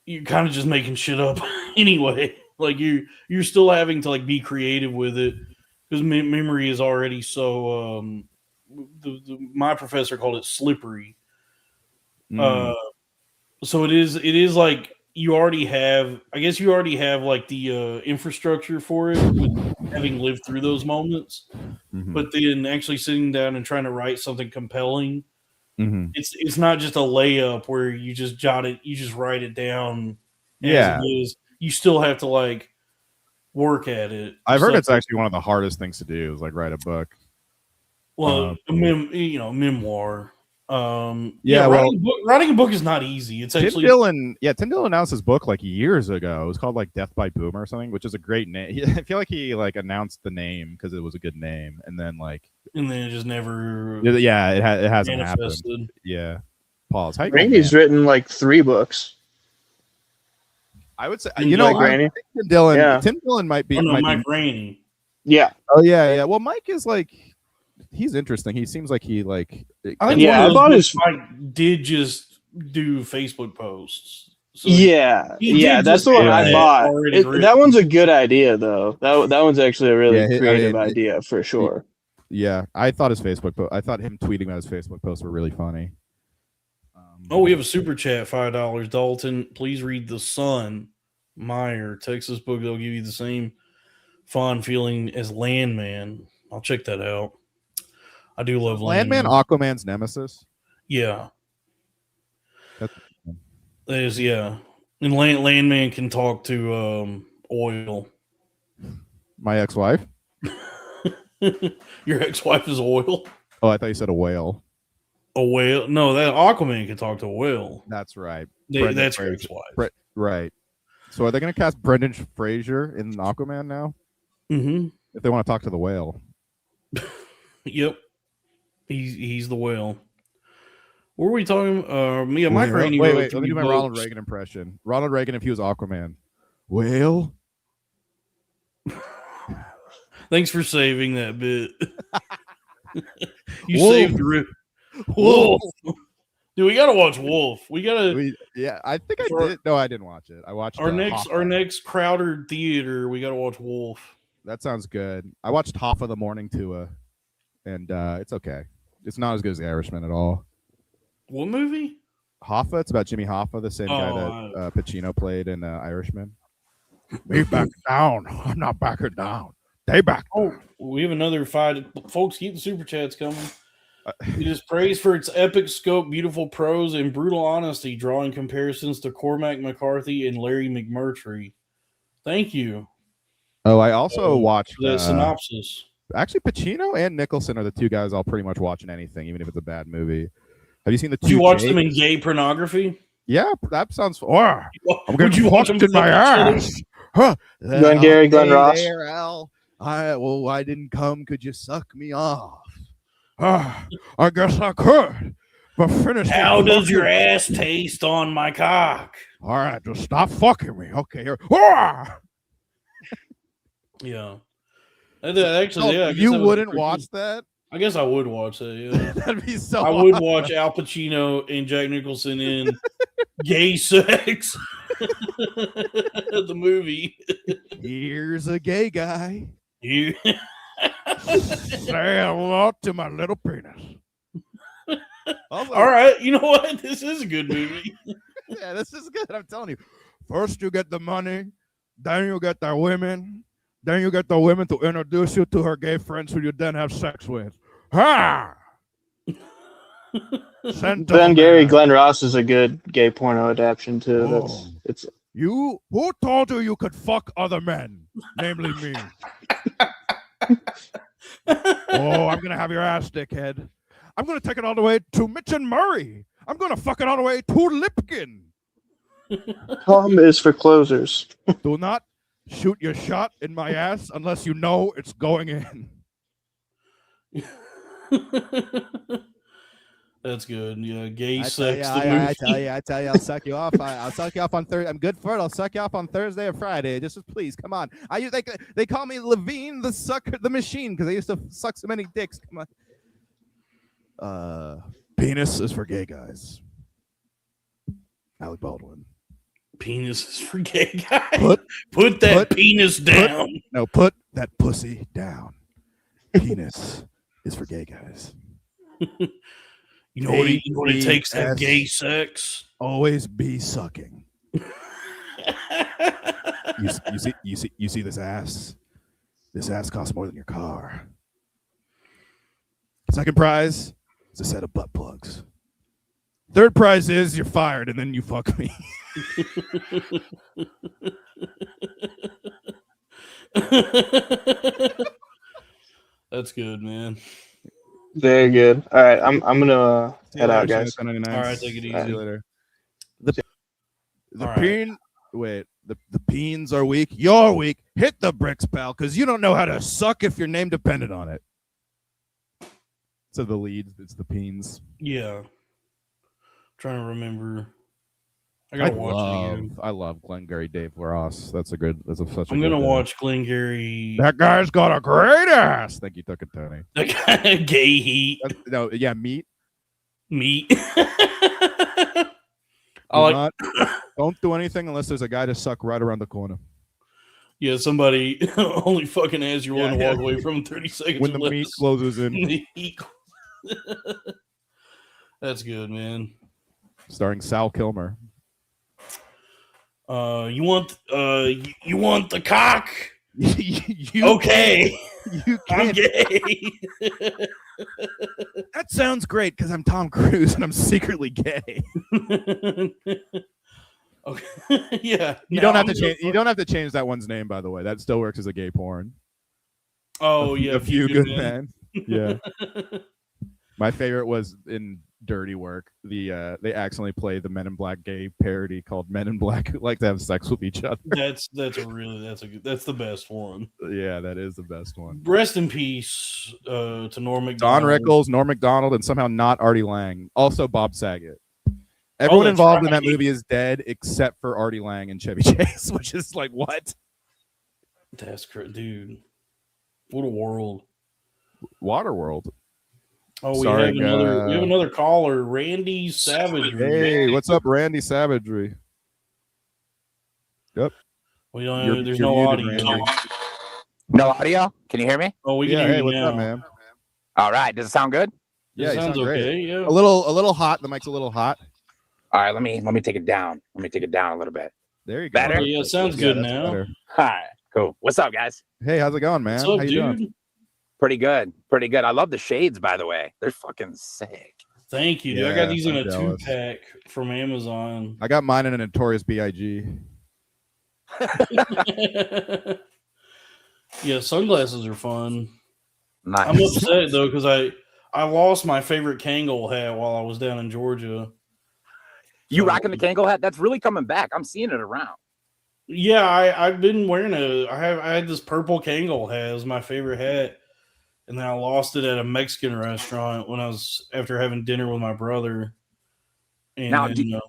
you're kind of just making shit up anyway. Like you're still having to like be creative with it because memory is already so. My professor called it slippery. So it is like you already have. I guess you already have like the infrastructure for it with having lived through those moments. Mm-hmm. But then actually sitting down and trying to write something compelling, it's not just a layup where you just you just write it down. Yeah, as it is. You still have to like work at it. I've heard it's actually one of the hardest things to do is like write a book. Well, memoir. Writing a book is not easy. It's actually Tim Dillon announced his book like years ago. It was called like Death by Boom or something, which is a great name. I feel like he like announced the name because it was a good name, and then it just never. Yeah, it hasn't happened. Yeah, pause. Rainey's written like 3 books. I would say Tim Dillon might be. Mike Rainey. Yeah. Oh yeah. Well, Mike is like. He's interesting. He seems like he like. I think I thought Mike did just do Facebook posts. So that's the one I bought. That one's a good idea, though. That one's actually a really creative idea for sure. Yeah, I thought his Facebook post. I thought him tweeting about his Facebook posts were really funny. We have a super chat, $5, Dalton. Please read The Sun, Meyer, Texas book. They'll give you the same fond feeling as Landman. I'll check that out. I do love Landman. Aquaman's nemesis. Yeah. That is, yeah. And Landman can talk to oil. My ex-wife? Your ex-wife is oil? Oh, I thought you said a whale. A whale? No, that Aquaman can talk to a whale. That's right. That's your ex-wife. Right. So are they going to cast Brendan Fraser in Aquaman now? Mm-hmm. If they want to talk to the whale. Yep. He's the whale. What were we talking? Yeah, Mike Rainey. Wait, wrote let me do my books. Ronald Reagan impression. Ronald Reagan, if he was Aquaman. Well, Thanks for saving that bit. You Wolf. saved Wolf. Dude, we gotta watch Wolf. We gotta. Yeah, I think I did. No, I didn't watch it. I watched our Hoffa. next crowded theater. We gotta watch Wolf. That sounds good. I watched Hoffa the Morning Tua, and it's okay. It's not as good as The Irishman at all. What movie? Hoffa. It's about Jimmy Hoffa, the same guy that Pacino played in Irishman. Me back down. I'm not backing down. They back. Oh, we have another fight. Folks, keep the super chats coming. It is praised for its epic scope, beautiful prose, and brutal honesty, drawing comparisons to Cormac McCarthy and Larry McMurtry. Thank you. Oh, I also watched the synopsis. Actually, Pacino and Nicholson are the two guys I'll pretty much watch in anything, even if it's a bad movie. Have you seen the two? Did you watch them in gay pornography? Yeah, that sounds. I'm Would you watch them in my ass? Huh? Glengarry Glen Ross. I didn't come. Could you suck me off? I guess I could. But finish. How does your ass taste on my cock? All right, just stop fucking me. Okay, here. Yeah. Actually, yeah. You wouldn't watch that? I guess I would watch that. Yeah. That'd be so. I would watch Al Pacino and Jack Nicholson in gay sex. The movie. Here's a gay guy. You. Say hello to my little penis. Also, all right, you know what? This is a good movie. Yeah, this is good. I'm telling you. First, you get the money, then you get the women, then you get the women to introduce you to her gay friends who you then have sex with. Ha! Glengarry Glen Ross is a good gay porno adaptation too. It's you. Who told you could fuck other men, namely me? Oh, I'm gonna have your ass, dickhead. I'm gonna take it all the way to Mitch and Murray. I'm gonna fuck it all the way to Lipkin. Tom is for closers. Do not shoot your shot in my ass unless you know it's going in. That's good. Yeah, gay sex. I tell you, I'll suck you off. I'll suck you off on Thursday. I'm good for it. I'll suck you off on Thursday or Friday. Just please, come on. They call me Levine the sucker, the machine, because I used to suck so many dicks. Come on. Penis is for gay guys. Alec Baldwin. Penis is for gay guys. Put that penis down. Put that pussy down. Penis is for gay guys. You know what it takes to have gay sex? Always be sucking. You see this ass? This ass costs more than your car. Second prize is a set of butt plugs. Third prize is you're fired and then you fuck me. That's good, man. Very good. All right, I'm gonna head out, guys. All right, take it easy. See you later. The peens are weak. You're weak. Hit the bricks, pal, because you don't know how to suck if your name depended on it. So the lead, it's the peens. Yeah. Trying to remember. I gotta watch it again. I love Glengarry Dave Ross. Such a good. I'm gonna watch Glengarry. That guy's got a great ass. Thank you, Tuck and Tony. That guy, gay heat. Meat. Don't do anything unless there's a guy to suck right around the corner. Yeah, somebody only fucking as you want to walk away from 30 seconds when the meat closes in. That's good, man. Starring Sal Kilmer. You want the cock? Okay. I'm gay. That sounds great because I'm Tom Cruise and I'm secretly gay. Okay. Yeah. You don't have to change that one's name, by the way. That still works as a gay porn. Oh, yeah. A few good men. Yeah. My favorite was in dirty work. They accidentally play the Men in Black gay parody called Men in Black Who Like to Have Sex with Each Other. That's the best one. Yeah, that is the best one. Rest in peace to Norm Macdonald. Don Rickles, Norm Macdonald, and somehow not Artie Lang. Also Bob Saget. Everyone involved in that movie is dead except for Artie Lang and Chevy Chase, which is like, what? That's correct, dude. What a world. Waterworld. Oh, Sorry, we have another caller, Randy Savagery. Hey, what's up, Randy Savagery? Yep. We don't. There's no audio. No audio? Can you hear me? Oh, we can hear you what's now. up, man? All right. Does it sound good? Yeah, it sounds okay. Yeah. A little hot. The mic's a little hot. All right. Let me take it down. Let me take it down a little bit. There you go. Better? Yeah, it sounds good now. Better. All right. Cool. What's up, guys? Hey, how's it going, man? What's up, How you dude? doing? Pretty good. Pretty good. I love the shades, by the way. They're fucking sick. Thank you, dude. I Yeah, got these in I'm a jealous. 2-pack from Amazon. I got mine in a Notorious B.I.G. Yeah, sunglasses are fun. Nice. I'm upset though because I lost my favorite Kangol hat while I was down in Georgia. You rocking the Kangol hat? That's really coming back. I'm seeing it around. Yeah, I've been wearing I had this purple Kangol hat as my favorite hat, and then I lost it at a Mexican restaurant when I was after having dinner with my brother. And Now, then,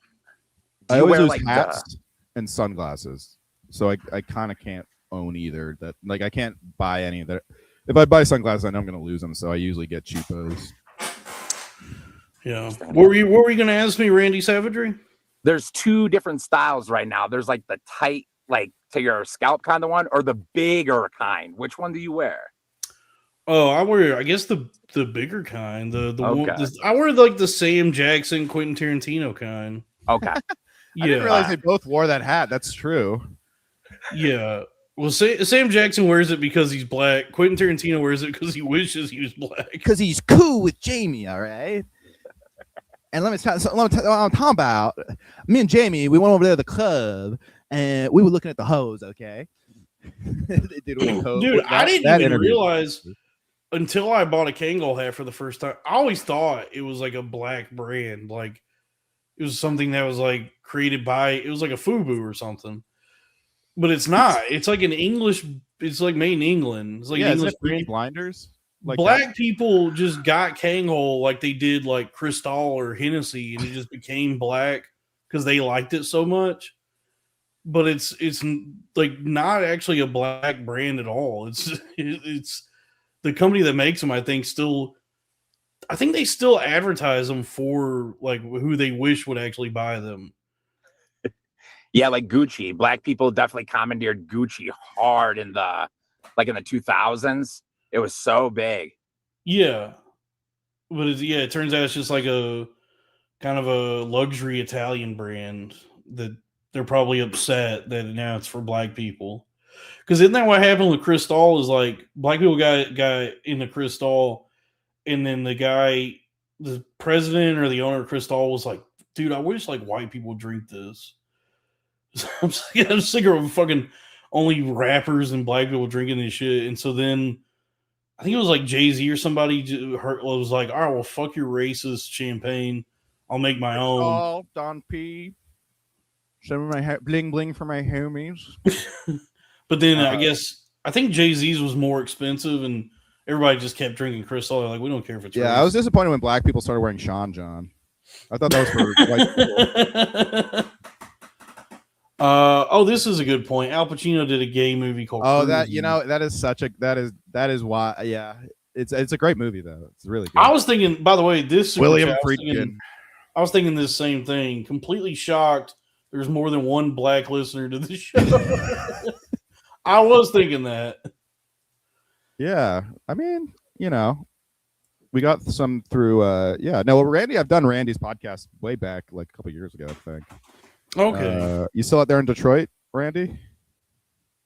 I you always wear, use like, hats and sunglasses, so I kind of can't own either. That like I can't buy any of that. If I buy sunglasses, I know I'm going to lose them, so I usually get cheapos. yeah. What were you going to ask me, Randy Savagery? There's two different styles right now. There's like the tight, like to your scalp kind of one, or the bigger kind. Which one do you wear? Oh, I guess the bigger kind. The Okay. one, I wear like the Sam Jackson, Quentin Tarantino kind. Okay. I didn't Yeah, realize they both wore that hat. That's true. yeah. Well, Sam Jackson wears it because he's black. Quentin Tarantino wears it because he wishes he was black. Because he's cool with Jamie, all right? And let me tell you what I'm talking about. Me and Jamie, we went over there to the club, and we were looking at the hose, okay? Dude, I didn't even realize until I bought a Kangol hat for the first time. I always thought it was like a black brand. Like, it was something that was like created by, it was like a FUBU or something. But it's not. It's like an English, it's like made in England. It's like an English brand. Blinders. Like Black people just got Kangol like they did like Cristal or Hennessy, and it just became black because they liked it so much. But it's like not actually a black brand at all. It's the company that makes them. I think they still advertise them for like who they wish would actually buy them. Yeah, like Gucci. Black people definitely commandeered Gucci hard in the 2000s. It was so big. Yeah. But it turns out it's just like a kind of a luxury Italian brand that they're probably upset that now it's for black people. Because isn't that what happened with Cristal? Is like black people got into Cristal, and then the president or the owner of Cristal was like, dude, I wish like white people would drink this. I'm sick of fucking only rappers and black people drinking this shit. And so then I think it was like Jay-Z or somebody was like, all right, well, fuck your racist champagne. I'll make my own. Oh, Don P. Some of my bling bling for my homies. But then I think Jay-Z's was more expensive, and everybody just kept drinking Cristal. They're like, we don't care if it's I was disappointed when black people started wearing Sean John. I thought that was for white people. This is a good point. Al Pacino did a gay movie called that is why it's a great movie though. It's really good. I was thinking, by the way, William Friedkin. I was thinking this same thing. Completely shocked there's more than one black listener to the show. I was thinking that. Yeah. I mean, we got some through Randy, I've done Randy's podcast way back like a couple years ago, I think. Okay. You still out there in Detroit, Randy?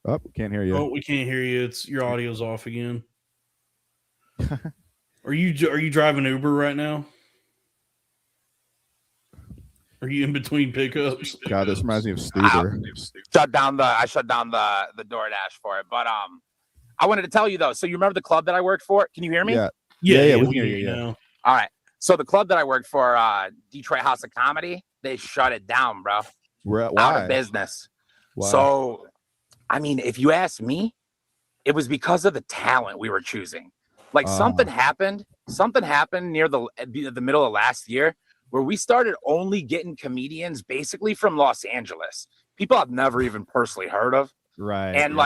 Oh, can't hear you. Oh, we can't hear you. It's your audio's off again. Are you driving Uber right now? Are you in between pickups? God, this reminds me of Stuber. I shut down the DoorDash for it. But I wanted to tell you though. So you remember the club that I worked for? Can you hear me? Yeah, we can hear you. Now. All right. So the club that I worked for, Detroit House of Comedy, they shut it down, bro. Why? Out of business. Why? So, I mean, if you ask me, it was because of the talent we were choosing. Like something happened near the middle of last year where we started only getting comedians basically from Los Angeles. People I've never even personally heard of. Right. And we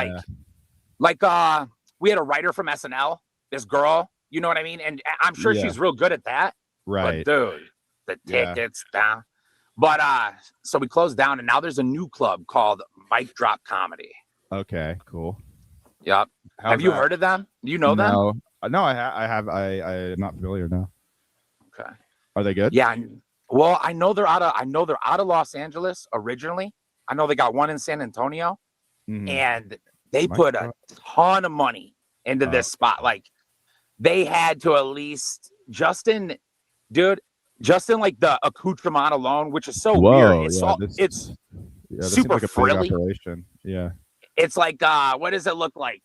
had a writer from SNL, this girl, you know what I mean? And I'm sure she's real good at that. Right. But dude, the tickets down. But so we closed down and now there's a new club called Mic Drop Comedy. Okay, cool. Yep. Have you heard of them? Do you know them? No, I have. I'm not familiar now. Okay. Are they good? Yeah. Well, I know they're out of Los Angeles originally. I know they got one in San Antonio, and they put a ton of money into this spot. Like they had to at least Justin, like the accoutrement alone, which is so weird. It's super like a frilly. Yeah. It's like what does it look like?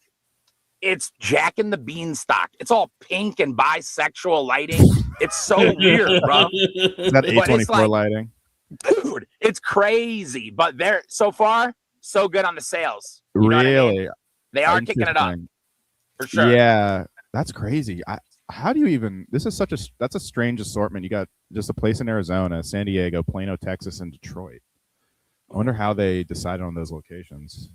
It's Jack and the Beanstalk. It's all pink and bisexual lighting. It's so weird, bro. Is that A24 lighting? Dude, it's crazy. But they're so far so good on the sales. You know really? What I mean? They are kicking it up for sure. Yeah, that's crazy. How do you even? That's a strange assortment. You got just a place in Arizona, San Diego, Plano, Texas, and Detroit. I wonder how they decided on those locations.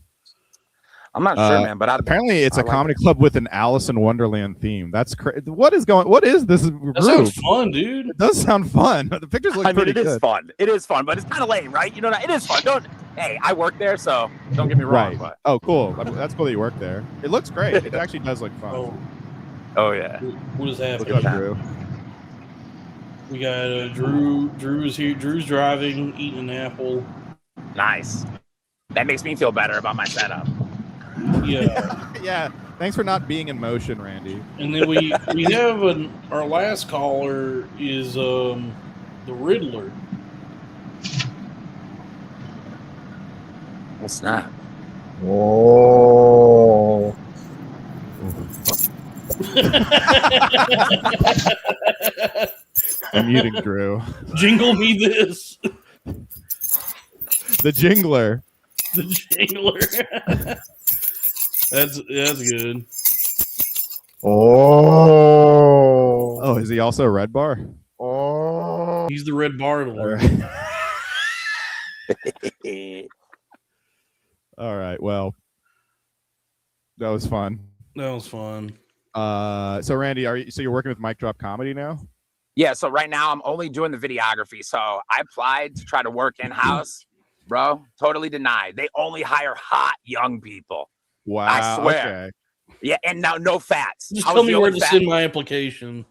I'm not sure, man, but apparently it's a comedy club with an Alice in Wonderland theme. That's crazy. What is this? That sounds fun, dude. It does sound fun. The pictures look pretty good. It is fun. It is fun, but it's kind of lame, right? You know, it is fun. Hey, I work there, so don't get me wrong. Right. But. Oh, cool. That's cool that you work there. It looks great. It actually does look fun. Oh yeah. What is happening? Look up, Drew. We got Drew. Drew's here. Drew's driving, eating an apple. Nice. That makes me feel better about my setup. Yeah. Yeah. Thanks for not being in motion, Randy. And then we have our last caller is the Riddler. What's that? Oh. I'm muting Drew. Jingle me this. The jingler. The jingler. That's good. Oh, is he also a red bar? Oh. He's the red bar alert. All right. Well, that was fun. That was fun. So Randy, you're working with Mic Drop Comedy now? Yeah. So right now I'm only doing the videography. So I applied to try to work in house, bro. Totally denied. They only hire hot young people. Wow. I swear. Okay. Yeah, and now no fats. Just tell me where to send my application.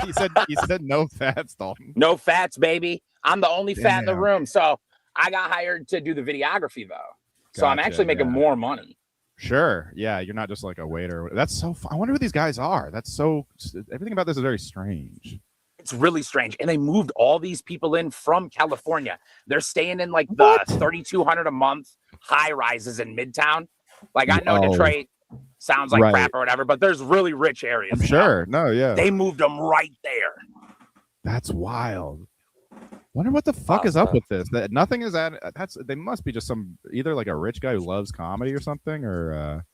He said no fats, Dalton. No fats, baby. I'm the only fat in the room. So I got hired to do the videography though. So I'm actually making more money. Sure. Yeah, you're not just like a waiter. That's so fun. I wonder who these guys are. Everything about this is very strange. It's really strange. And they moved all these people in from California. They're staying in like the $3,200 a month high rises in Midtown. Like I know Detroit sounds like crap or whatever, but there's really rich areas. I'm sure. No, yeah. They moved them right there. That's wild. Wonder what the fuck is up with this. That nothing is at. They must be just either like a rich guy who loves comedy or something, or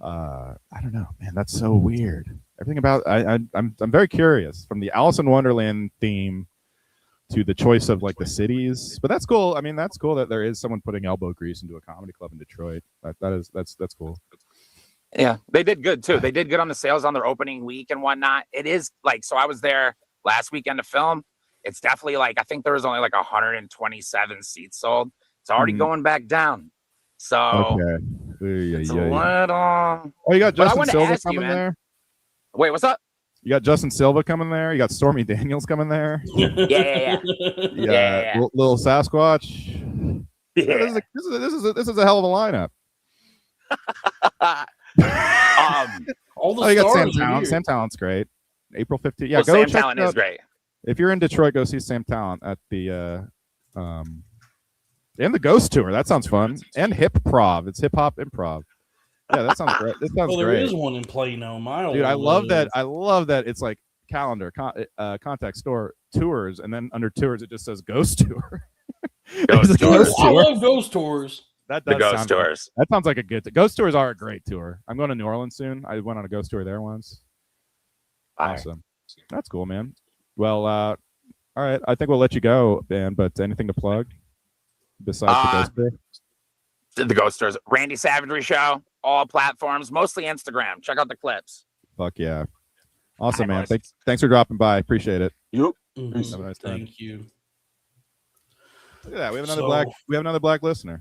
I don't know, man. That's so weird. Everything about I'm very curious, from the Alice in Wonderland theme to the choice of like the cities. But that's cool. I mean, that's cool that there is someone putting elbow grease into a comedy club in Detroit. That's cool. Yeah, they did good too. They did good on the sales on their opening week and whatnot. It is like, so I was there last weekend to film. It's definitely like, I think there was only like 127 seats sold. It's already going back down. So okay. It's a little... Oh, you got Justin Silva coming there? Wait, what's up? You got Justin Silva coming there. You got Stormy Daniels coming there. Yeah. Little Sasquatch. Yeah. This is a hell of a lineup. All the you got stars Sam Talent. here. Sam Talent's great. April 15th. Yeah, well, go Sam check Talent out. is great. If you're in Detroit, go see Sam Talent at the and the Ghost Tour. That sounds fun. And Hip Prov. It's hip hop improv. Yeah, that sounds great. This sounds there great. is one in Plano. Dude, I love that. I love that. It's like calendar, contact store tours, and then under tours it just says ghost tour. Ghost tours. I love ghost tours. That The does ghost sound tours. That sounds like a good. Ghost tours are a great tour. I'm going to New Orleans soon. I went on a ghost tour there once. Awesome. That's cool, man. Well, all right. I think we'll let you go, Dan. But anything to plug besides the ghost tour? The Ghost Tours, Randy Savagery Show, all platforms, mostly Instagram. Check out the clips. Fuck yeah. Awesome, man. Thanks for dropping by. Appreciate it. Yep. Have a nice time. Thank you. Look at that. We have another black listener.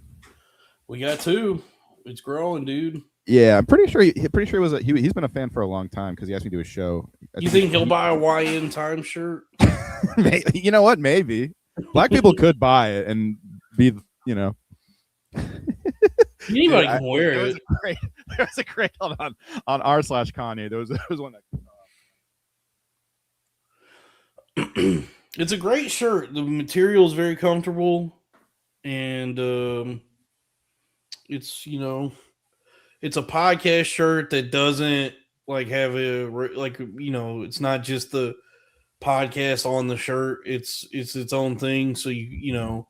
We got 2. It's growing, dude. Yeah, I'm pretty sure he was he's been a fan for a long time because he asked me to do a show. You think he'll buy a YN time shirt? You know what? Maybe black people could buy it and be, you know. Anybody can wear it. There was a great on r/Kanye. There was one that. It's a great shirt. The material is very comfortable, and it's, you know, it's a podcast shirt that doesn't like have it's not just the podcast on the shirt. It's its own thing. So you know,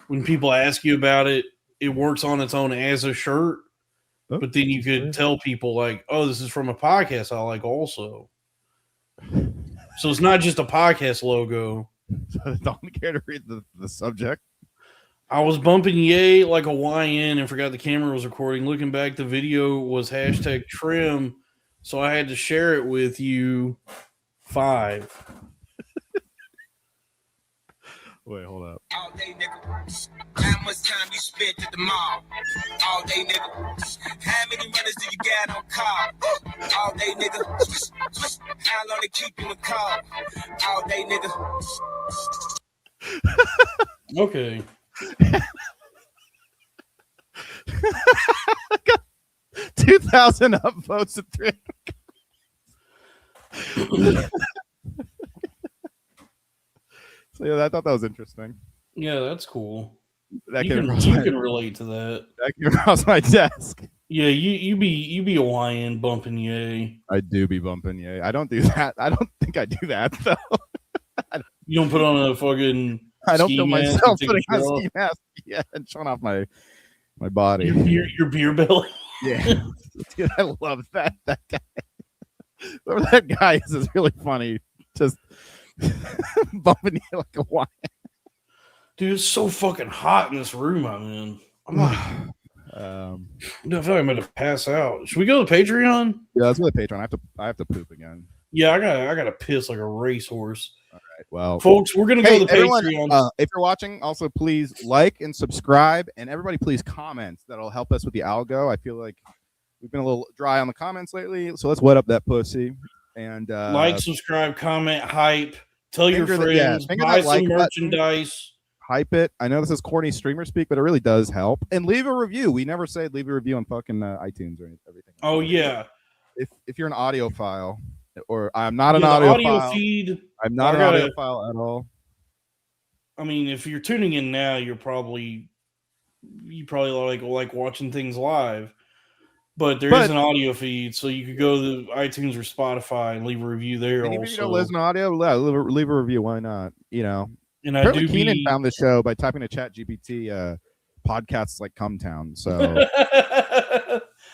when people ask you about it, it works on its own as a shirt. Oh, but then you could tell people like, oh, this is from a podcast I like also. So it's not just a podcast logo. So don't care to read the subject. I was bumping yay like a YN and forgot the camera was recording. Looking back, the video was #trim, so I had to share it with you 5. Wait, hold up. All day, nigga. How much time you spent at the mall? All day, nigga. How many runners do you got on call? All day, nigga. How long they keep you in call? All day, nigga. Okay. 2,000 upvotes and 300. So yeah, I thought that was interesting. Yeah, that's cool. That you can relate to that. That came across my desk. Yeah, you be a YN bumping yay. I do be bumping yay. I don't do that. I don't think I do that though. You don't put on a fucking. I don't feel myself putting on a ski mask. Yeah, and showing off my body. Your beer belly. Yeah, dude, I love that guy. Whoever that guy is really funny. Just bumping you like a wine. Dude, it's so fucking hot in this room I'm in. I'm not. I feel like I'm going to pass out. Should we go to Patreon? Yeah, let's go to Patreon. I have to poop again. Yeah, I gotta piss like a racehorse. All right, well, folks, we're gonna go to Patreon. If you're watching, also please like and subscribe, and everybody please comment. That'll help us with the algo. I feel like we've been a little dry on the comments lately, so let's wet up that pussy. And like, subscribe, comment, hype, tell your friends, buy some merchandise. Button. Hype it. I know this is corny streamer speak, but it really does help. And leave a review. We never say leave a review on fucking iTunes or everything. Oh yeah. If you're an audiophile, or I'm not an audiophile. Feed. I'm not an audiophile at all. I mean, if you're tuning in now, you probably like watching things live. But there is an audio feed, so you could go to iTunes or Spotify and leave a review there. And even if you don't listen to audio, leave a review. Why not? You know. And apparently Keenan found the show by typing to ChatGPT podcasts like Cumtown. So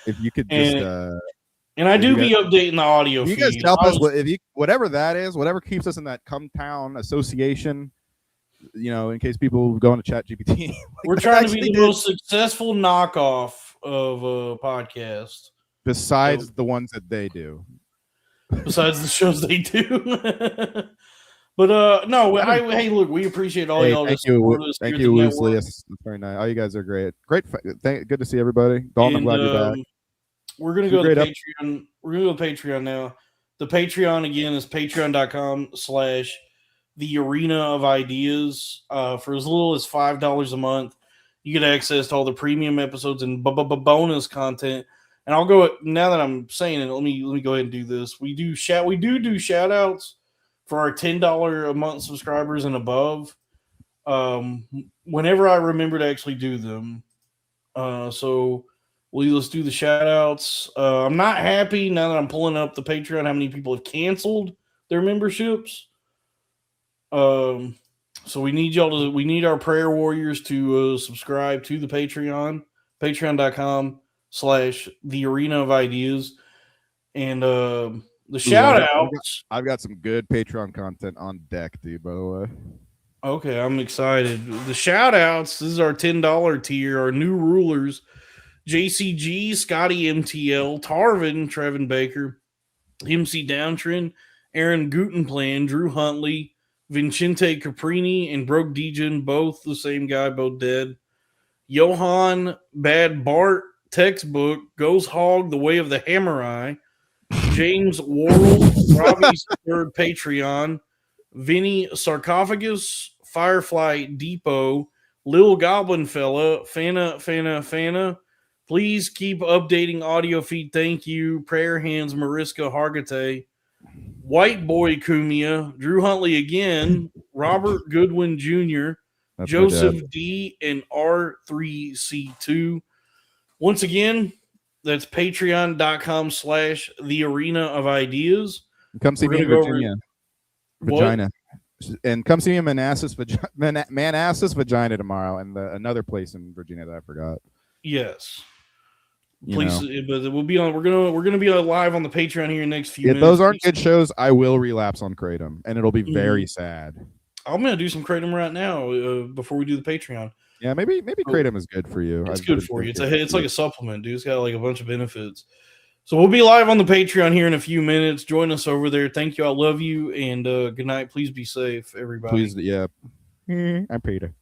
if you could just and I do be updating the audio feed. You guys help us whatever that is, whatever keeps us in that Cumtown association, you know, in case people go into ChatGPT. Like, we're trying to be the most successful knockoff of a podcast. Besides the ones that they do. Besides the shows they do. But no, hey, look, we appreciate all y'all. Thank you, Woosley. That's very nice. All you guys are great. Great, good to see everybody. Dalton, I'm glad you're back. We're gonna go to Patreon. We're gonna go to Patreon now. The Patreon again is patreon.com/the arena of ideas. For as little as $5 a month, you get access to all the premium episodes and bonus content. And I'll go now that I'm saying it. Let me go ahead and do this. We do shout outs for our $10 a month subscribers and above. Whenever I remember to actually do them. So let's do the shout outs. I'm not happy now that I'm pulling up the Patreon how many people have canceled their memberships. So we need we need our prayer warriors to subscribe to the Patreon, patreon.com/the arena of ideas. And the shout outs. I've got some good Patreon content on deck, dude, by the way. Okay, I'm excited. The shout outs, this is our $10 tier, our new rulers. JCG, Scotty MTL, Tarvin, Trevin Baker, MC Downtrend, Aaron Gutenplan, Drew Huntley, Vincente Caprini, and Broke Degen, both the same guy, both dead. Johan Bad Bart, Textbook, Goes Hog, The Way of the Hammer Eye, James Worrell, Robbie's third Patreon, Vinny Sarcophagus, Firefly Depot, Lil Goblin Fella, Fana. Please keep updating audio feed. Thank you. Prayer Hands, Mariska Hargate, White Boy Kumia, Drew Huntley again, Robert Goodwin Jr., That's Joseph D, and R3C2. Once again, that's patreon.com/the arena of ideas. Come see me in Virginia. Vagina. And come see me in Manassas, Vagina tomorrow, and another place in Virginia that I forgot. Yes. Please, but we'll be on. We're gonna be live on the Patreon here in the next few minutes. If those aren't good shows, I will relapse on Kratom, and it'll be very sad. I'm gonna do some Kratom right now before we do the Patreon. Yeah, maybe Kratom is good for you. It's good for you. It's like a supplement, dude. It's got like a bunch of benefits. So we'll be live on the Patreon here in a few minutes. Join us over there. Thank you. I love you, and good night. Please be safe, everybody. Please, yeah. I'm Peter.